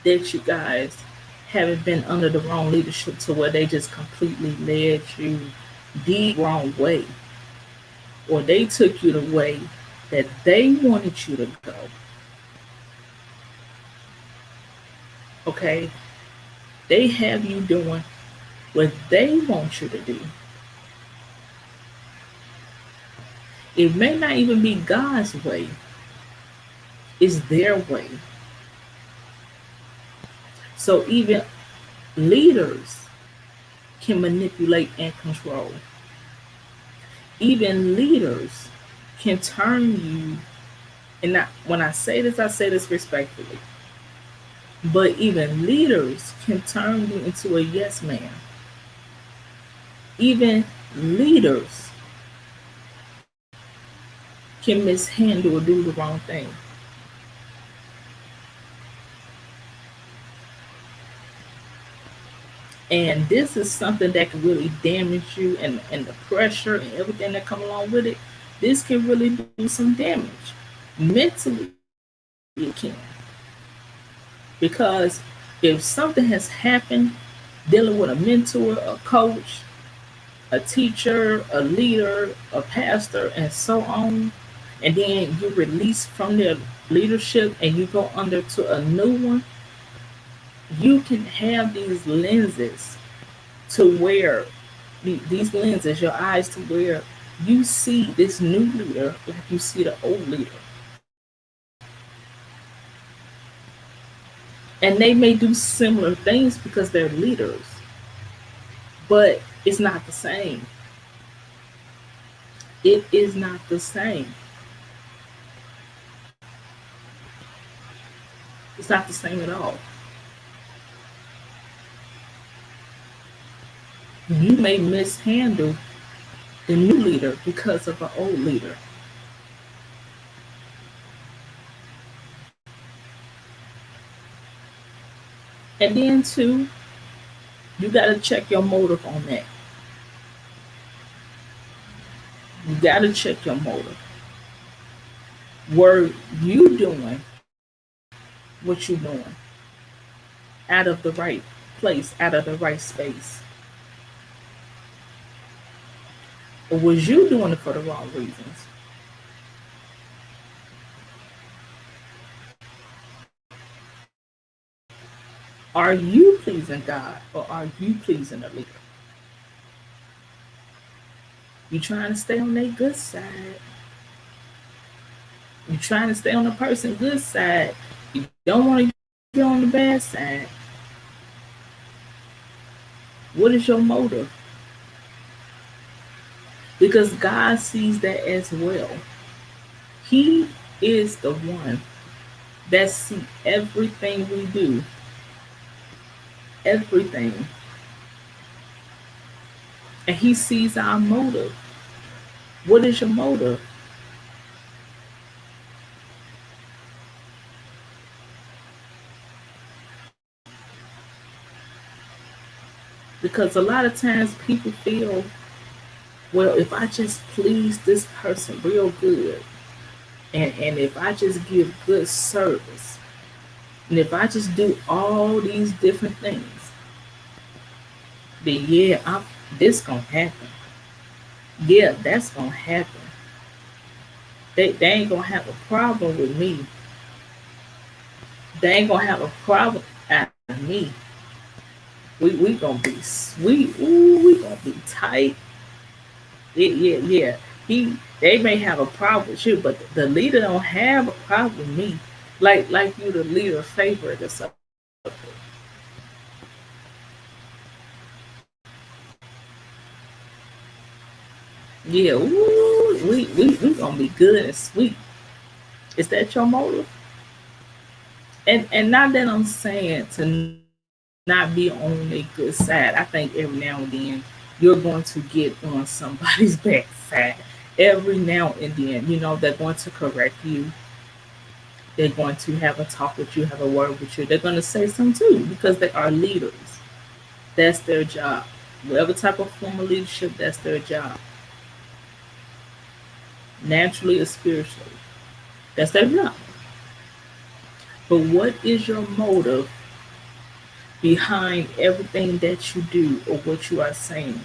that you guys haven't been under the wrong leadership to where they just completely led you the wrong way, or they took you the way that they wanted you to go. Okay? They have you doing what they want you to do. It may not even be God's way, it's their way. So even leaders can manipulate and control. Even leaders can turn you, and when I say this respectfully, but even leaders can turn you into a yes man. Even leaders can mishandle or do the wrong thing. And this is something that can really damage you, and the pressure and everything that come along with it. This can really do some damage. Mentally, it can. Because if something has happened dealing with a mentor, a coach, a teacher, a leader, a pastor, and so on, and then you release from their leadership and you go under to a new one, you can have these lenses to where these lenses, your eyes, to where you see this new leader like you see the old leader. And they may do similar things because they're leaders, but it's not the same. It is not the same. It's not the same at all. You may mishandle the new leader because of an old leader. And then, too, you got to check your motive on that. You got to check your motive. Were you doing what you're doing out of the right place, out of the right space? Or was you doing it for the wrong reasons? Are you pleasing God, or are you pleasing the leader? You trying to stay on their good side. You trying to stay on the person's good side. You don't want to get on the bad side. What is your motive? Because God sees that as well. He is the one that sees everything we do. Everything. And he sees our motive. What is your motive? Because a lot of times people feel, well, if I just please this person real good, and if I just give good service, and if I just do all these different things, then yeah, this gonna happen. Yeah, that's gonna happen. They ain't gonna have a problem with me. They ain't gonna have a problem out of me. We gonna be sweet. Ooh, we gonna be tight. Yeah. They may have a problem with you, but the leader don't have a problem with me. Like you the leader favorite or something. Yeah, ooh, we gonna be good and sweet. Is that your motive? And not that I'm saying to not be on a good side. I think every now and then you're going to get on somebody's bad side. Every now and then, they're going to correct you. They're going to have a talk with you, have a word with you. They're going to say something too because they are leaders. That's their job. Whatever type of form of leadership, that's their job. Naturally or spiritually. That's their job. But what is your motive behind everything that you do or what you are saying?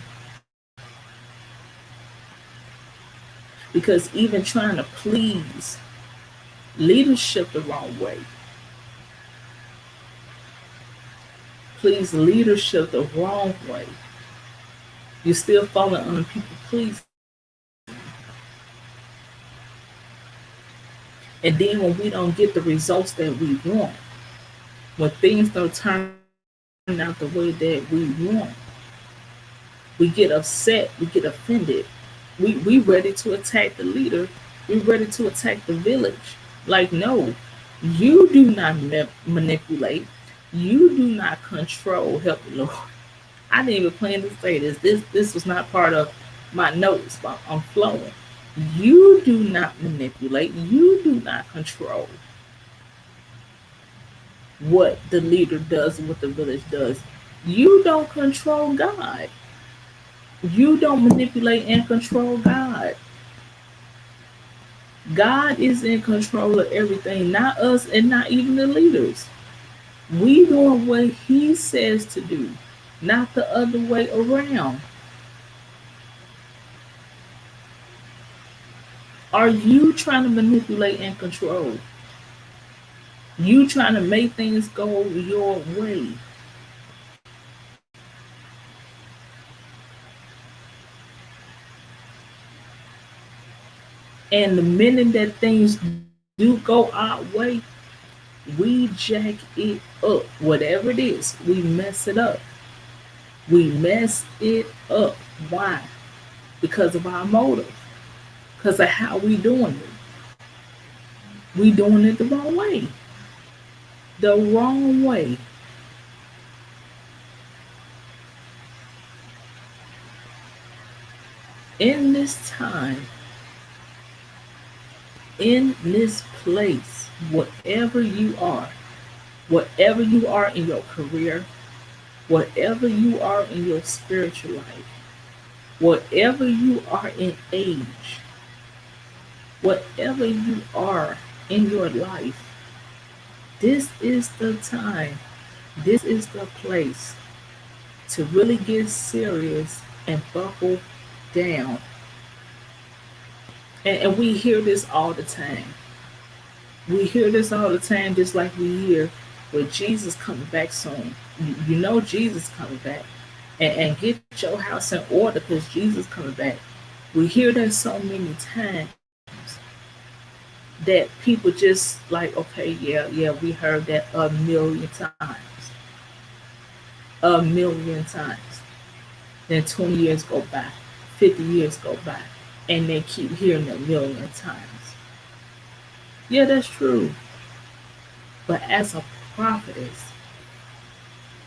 Because even trying to please leadership the wrong way, please leadership the wrong way, you're still falling under people pleasing. And then when we don't get the results that we want, when things don't turn out the way that we want, we get upset, we get offended. We ready to attack the leader. We ready to attack the village. Like, no, you do not manipulate. You do not control. Help the Lord. I didn't even plan to say this. This was not part of my notes, but I'm flowing. You do not manipulate. You do not control what the leader does and what the village does. You don't control God. You don't manipulate and control God. God is in control of everything, not us and not even the leaders. We doing what He says to do, not the other way around. Are you trying to manipulate and control? You trying to make things go your way? And the minute that things do go our way, we jack it up. Whatever it is, we mess it up. We mess it up. Why? Because of our motive. Because of how we doing it. We doing it the wrong way. The wrong way. In this time, in this place, whatever you are in your career, whatever you are in your spiritual life, whatever you are in age, whatever you are in your life, this is the time, this is the place to really get serious and buckle down. And we hear this all the time. We hear this all the time, just like we hear with Jesus coming back soon. You know Jesus coming back. And get your house in order because Jesus coming back. We hear that so many times that people just like, okay, yeah, we heard that a million times. A million times. Then 20 years go by, 50 years go by, and they keep hearing it a million times. Yeah, that's true. But as a prophetess,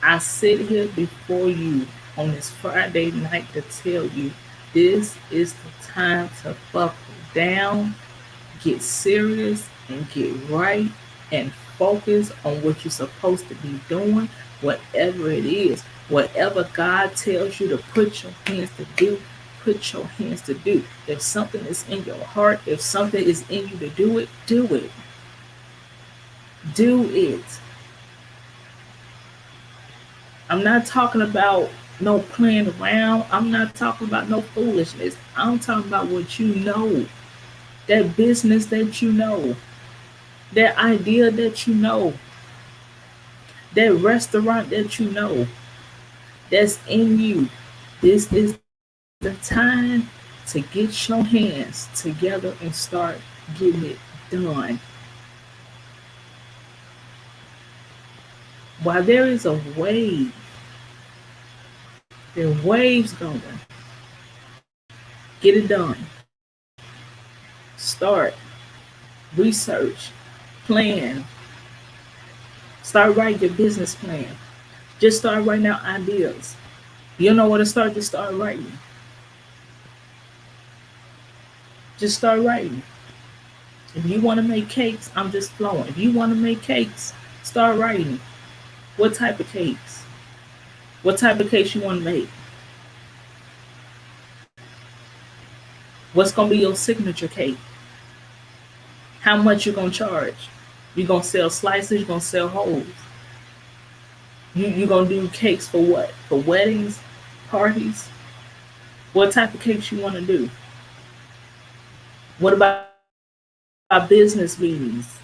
I sit here before you on this Friday night to tell you this is the time to buckle down, get serious, and get right and focus on what you're supposed to be doing, whatever it is. Whatever God tells you to put your hands to do, put your hands to do. If something is in your heart, if something is in you to do it, do it. Do it. I'm not talking about no playing around. I'm not talking about no foolishness. I'm talking about what you know. That business that you know. That idea that you know. That restaurant that you know. That's in you. This is the time to get your hands together and start getting it done. While there is a wave, there are waves going. Get it done. Start. Research. Plan. Start writing your business plan. Just start writing out ideas. You don't know where to start, just start writing. Just start writing. If you want to make cakes, I'm just flowing. If you want to make cakes, start writing. What type of cakes? What type of cakes you want to make? What's gonna be your signature cake? How much you gonna charge? You gonna sell slices? You gonna sell wholes? You gonna do cakes for what? For weddings, parties? What type of cakes you want to do? What about business meetings?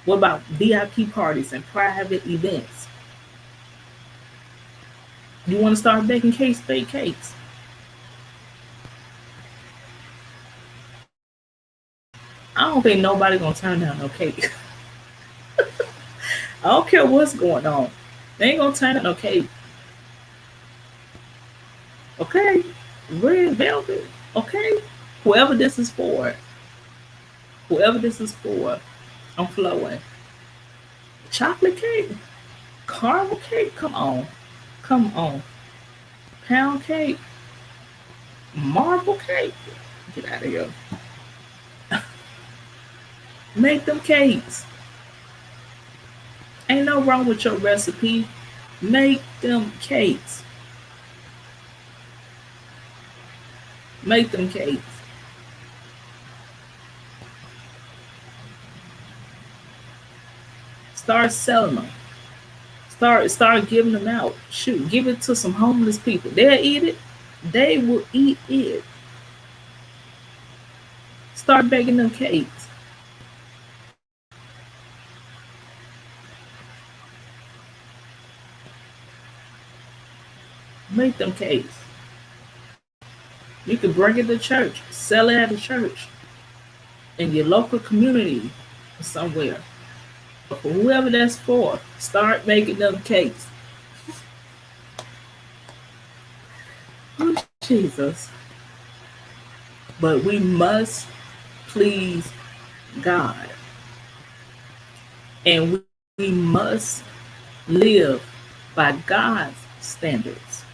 What about VIP parties and private events? You want to start baking cakes? Bake cakes. I don't think nobody gonna turn down no cake. I don't care what's going on. They ain't gonna turn down no cake. Okay, red velvet. Okay, whoever this is for, whoever this is for, I'm flowing. Chocolate cake, caramel cake. Come on, come on. Pound cake, marble cake. Get out of here. Make them cakes. Ain't no wrong with your recipe. Make them cakes. Make them cakes. Start selling them. Start giving them out. Shoot, give it to some homeless people. They'll eat it. They will eat it. Start baking them cakes. Make them cakes. You can bring it to church. Sell it at a church. In your local community or somewhere. But for whoever that's for, start making them cakes. Oh, Jesus. But we must please God. And we must live by God's standards,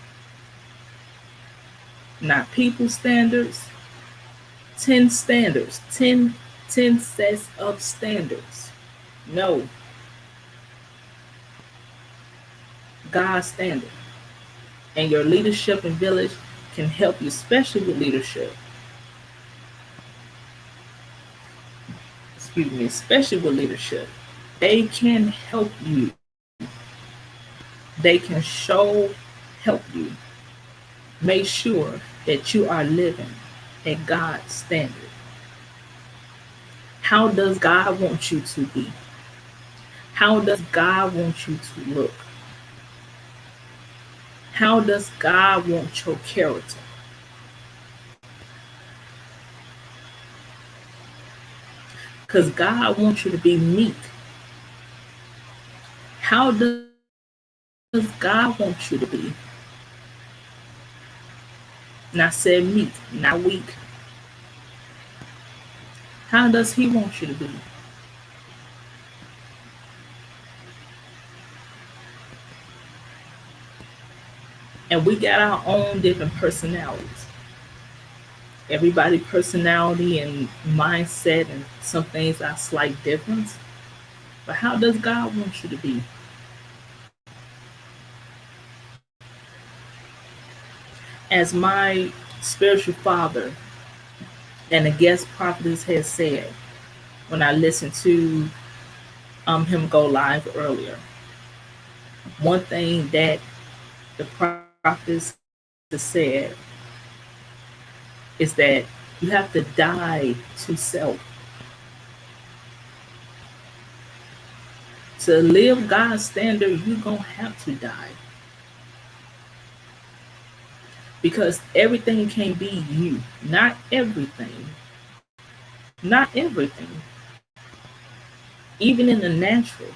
not people's standards. 10 standards, 10 sets of standards. No, God's standard. And your leadership and village can help you, especially with leadership. Excuse me, especially with leadership. They can help you. They can help you. Make sure that you are living at God's standard. How does God want you to be? How does God want you to look? How does God want your character? Because God wants you to be meek. How does God want you to be? And I said meek, not weak. How does He want you to be? And we got our own different personalities. Everybody personality and mindset and some things are slight difference. But how does God want you to be? As my spiritual father and a guest prophetess has said when I listened to him go live earlier, one thing that the prophetess has said is that you have to die to self. To live God's standard, you're going to have to die. Because everything can be you. Not everything. Not everything. Even in the natural,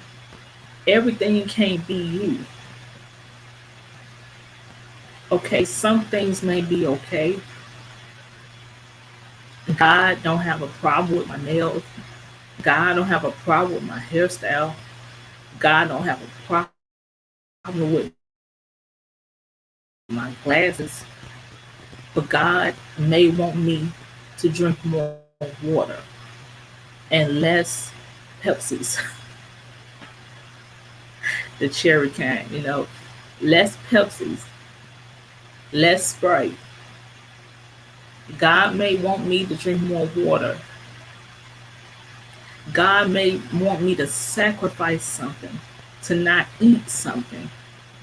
everything can't be you. Okay, some things may be okay. God don't have a problem with my nails. God don't have a problem with my hairstyle. God don't have a problem with my glasses. But God may want me to drink more water and less Pepsis, the cherry kind, less Pepsis, less Sprite. God may want me to drink more water. God may want me to sacrifice something, to not eat something,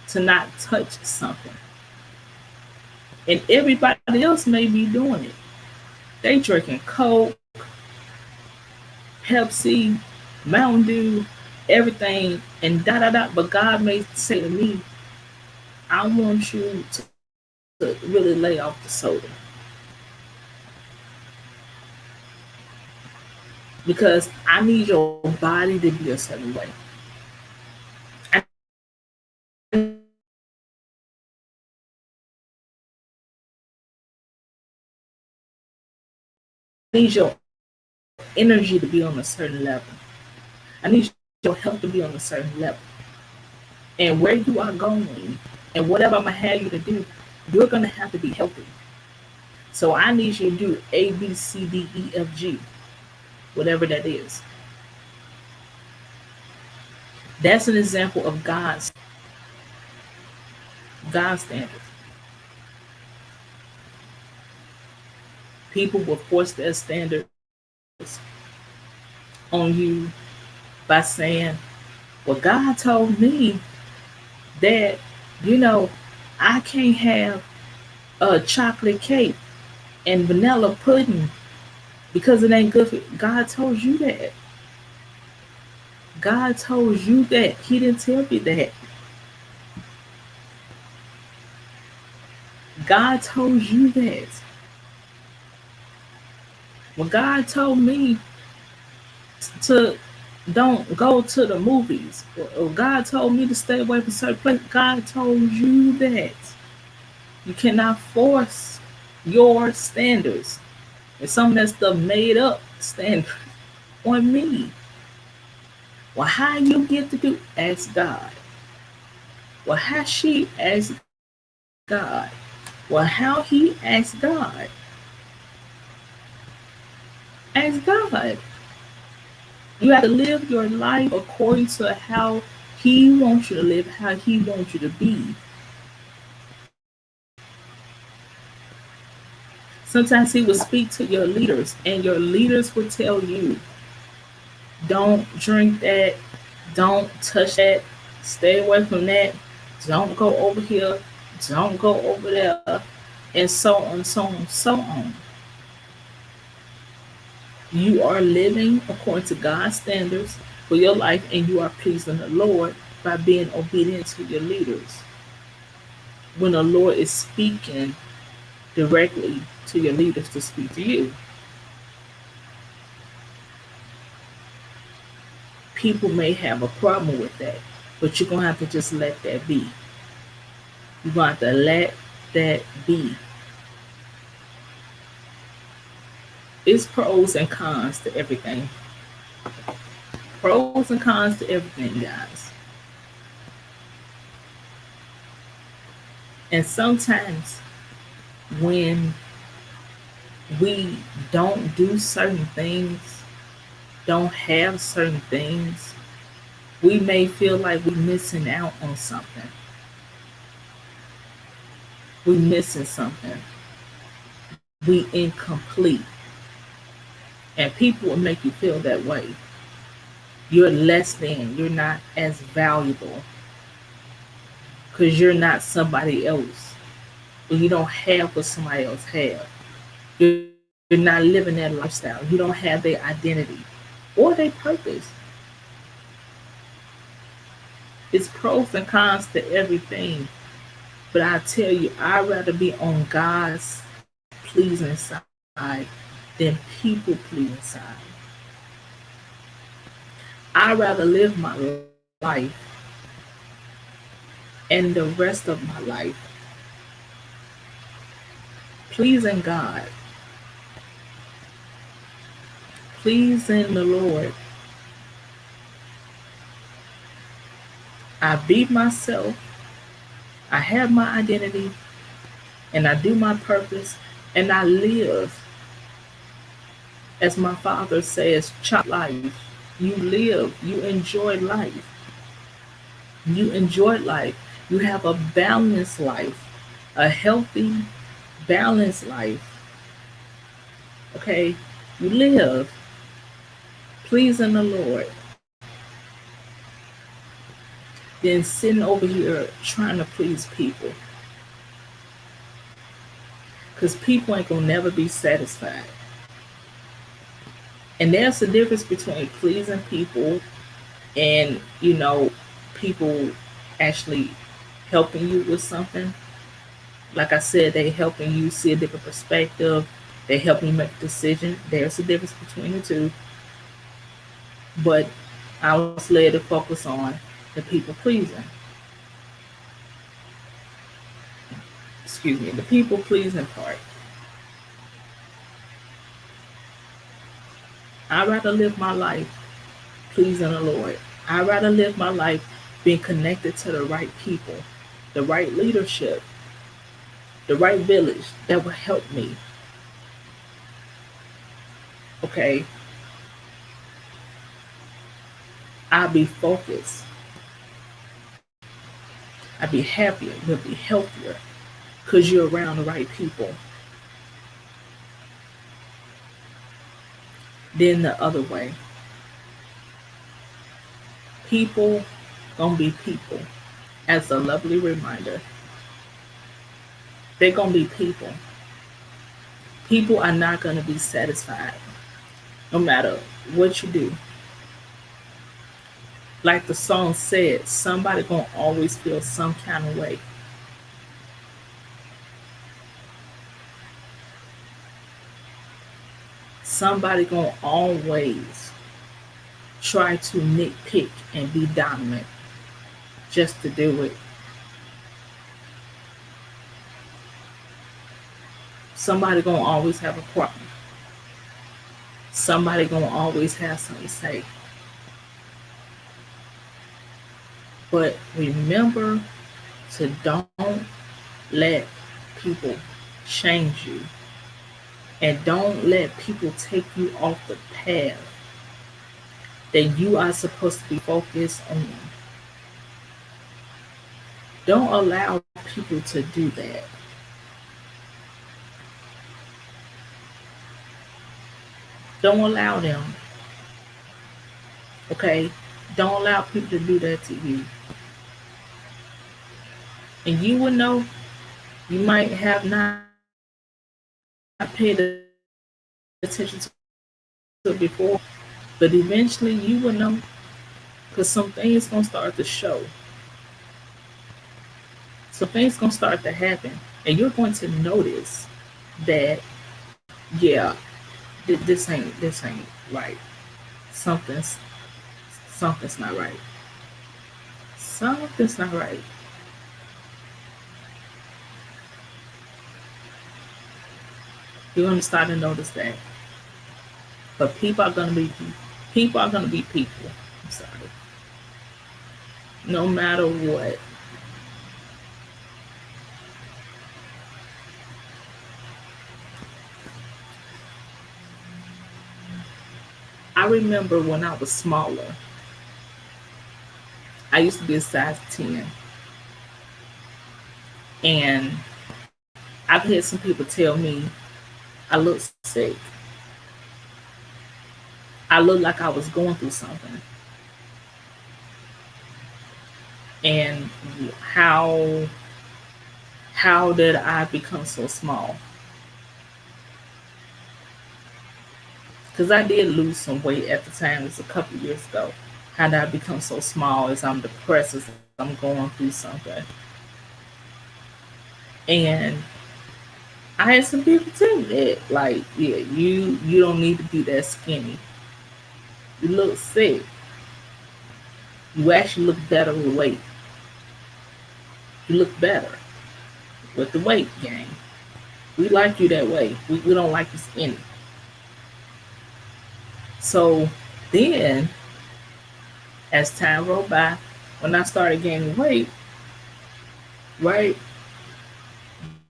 to not touch something. And everybody else may be doing it. They drinking Coke, Pepsi, Mountain Dew, everything, and da da da. But God may say to me, I want you to really lay off the soda because I need your body to be a certain way. I need your energy to be on a certain level. I need your energy to be on a certain level. I need your health to be on a certain level. And where you are going and whatever I'm going to have you to do, you're going to have to be healthy. So I need you to do A, B, C, D, E, F, G, whatever that is. That's an example of God's standards. People will force their standards on you by saying, well, God told me that, you know, I can't have a chocolate cake and vanilla pudding because it ain't good for you. God told you that. God told you that. He didn't tell me that. God told you that. When God told me to don't go to the movies, or God told me to stay away from certain places, God told you that. You cannot force your standards. And some of that stuff made up standards on me. Well, how you get to do? Ask God. Well, how she asked God? Well, how he asked God? Ask God. You have to live your life according to how he wants you to live, how he wants you to be. Sometimes he will speak to your leaders, and your leaders will tell you, don't drink that, don't touch that, stay away from that, don't go over here, don't go over there, and so on, so on, so on. You are living according to God's standards for your life, and you are pleasing the Lord by being obedient to your leaders. When the Lord is speaking directly to your leaders to speak to you, people may have a problem with that, but you're going to have to just let that be. You're going to have to let that be. It's pros and cons to everything. Pros and cons to everything, guys. And sometimes when we don't do certain things, don't have certain things, we may feel like we're missing out on something. We're missing something. We incomplete. And people will make you feel that way. You're less than. You're not as valuable because you're not somebody else. Or you don't have what somebody else have. You're not living that lifestyle. You don't have their identity or their purpose. It's pros and cons to everything. But I tell you, I'd rather be on God's pleasing side than people pleasing side. I'd rather live my life and the rest of my life pleasing God, pleasing the Lord. I be myself, I have my identity, and I do my purpose, and I live, as my father says, chop life. You live, you enjoy life. You enjoy life. You have a balanced life, a healthy, balanced life. Okay? You live pleasing the Lord, then sitting over here trying to please people. Because people ain't gonna never be satisfied. And there's a difference between pleasing people and, people actually helping you with something. Like I said, they helping you see a different perspective. They helping you make a decision. There's a difference between the two. But I was led to focus on the people pleasing. Excuse me, the people pleasing part. I'd rather live my life pleasing the Lord. I'd rather live my life being connected to the right people, the right leadership, the right village that will help me. Okay, I'll be focused. I'll be happier. You'll be healthier because you're around the right people. Then the other way, people gonna be people. As a lovely reminder, they're gonna be people. People are not gonna be satisfied no matter what you do. Like the song said, somebody gonna always feel some kind of way. Somebody gonna always try to nitpick and be dominant just to do it. Somebody gonna always have a problem. Somebody gonna always have something to say. But remember to don't let people change you. And don't let people take you off the path that you are supposed to be focused on. Don't allow people to do that. Don't allow them. Okay? Don't allow people to do that to you. And you will know, you might have not paid attention to it before, but eventually you will know because some things going to start to show. Some things going to start to happen. And you're going to notice that, yeah, this ain't right. Something's something's not right. Something's not right. You're going to start to notice that. But people are going to be people. I'm sorry. No matter what. I remember when I was smaller, I used to be a size 10. And I've had some people tell me I look sick. I look like I was going through something. And how how did I become so small? Because I did lose some weight at the time. It was a couple of years ago. How did I become so small? As I'm depressed, as I'm going through something. And I had some people tell me that, like, yeah, you don't need to be that skinny. You look sick. You actually look better with weight. You look better with the weight gain. We like you that way. We don't like you skinny. So then, as time rolled by, when I started gaining weight, right,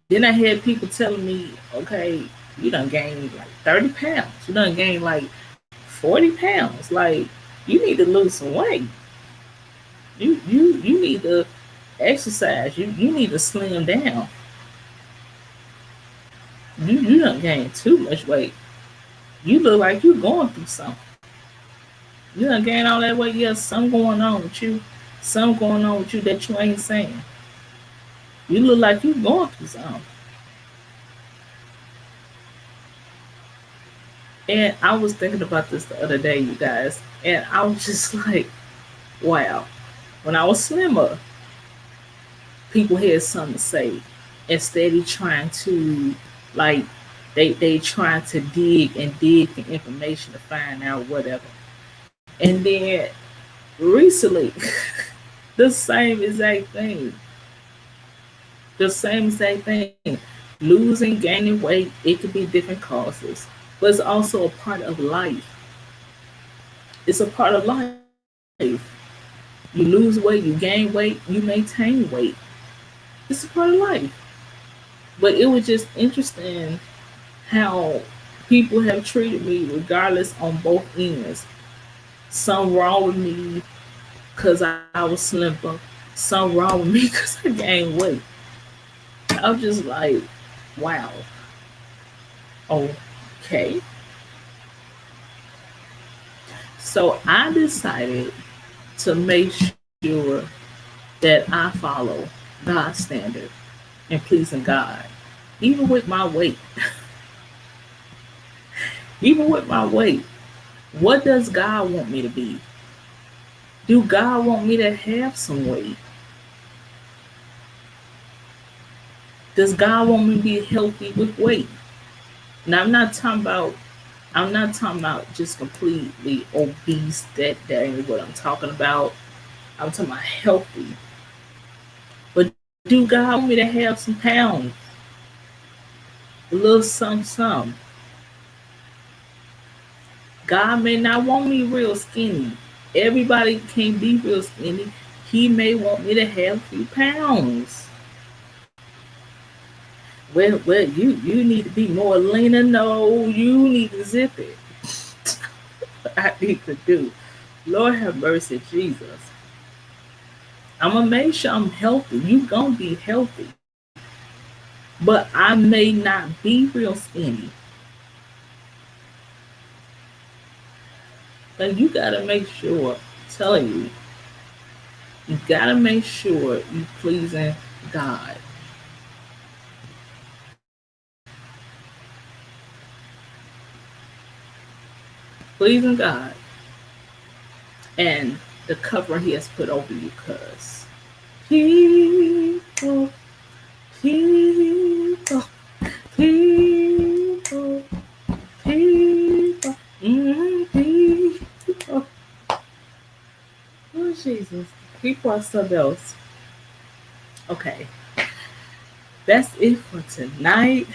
then I had people telling me, okay, you done gained like 30 pounds. You done gained like 40 pounds. Like, you need to lose some weight. You need to exercise. You need to slim down. You done gained too much weight. You look like you going through something. You done gained all that weight. Yeah, something going on with you. Something going on with you that you ain't saying. You look like you going through something. And I was thinking about this the other day, you guys, and I was just like, wow. When I was slimmer, people had something to say instead of trying to, like, they trying to dig and dig for information to find out whatever. And then recently, the same exact thing, the same exact thing, losing, gaining weight, it could be different causes, but it's also a part of life. It's a part of life. You lose weight, you gain weight, you maintain weight. It's a part of life. But it was just interesting how people have treated me regardless on both ends. Some wrong with me because I was slimmer. Some wrong with me because I gained weight. I was just like, wow, okay. So I decided to make sure that I follow God's standard and pleasing God, even with my weight. Even with my weight, what does God want me to be? Do God want me to have some weight? Does God want me to be healthy with weight? Now I'm not talking about just completely obese. That ain't what I'm talking about. I'm talking about healthy. But do God want me to have some pounds? A little something some. God may not want me real skinny. Everybody can't be real skinny. He may want me to have a few pounds. Well, you need to be more leaner. No, you need to zip it. What I need to do. Lord have mercy, Jesus. I'm gonna make sure I'm healthy. You gonna be healthy, but I may not be real skinny. But you gotta make sure. I'm telling you, you gotta make sure you pleasing God. Pleasing God, and the covering He has put over you, cuz people, people, people, people, people. Oh, Jesus. People are something else. Okay. That's it for tonight.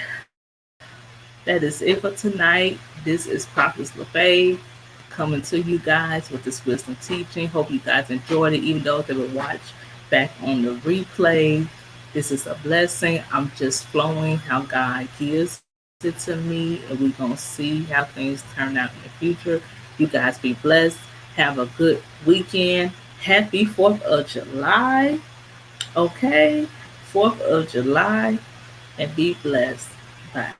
That is it for tonight. This is Prophet Lefaye coming to you guys with this wisdom teaching. Hope you guys enjoyed it, even though they will watch back on the replay. This is a blessing. I'm just flowing how God gives it to me, and we're going to see how things turn out in the future. You guys be blessed. Have a good weekend. Happy 4th of July. Okay? 4th of July. And be blessed. Bye.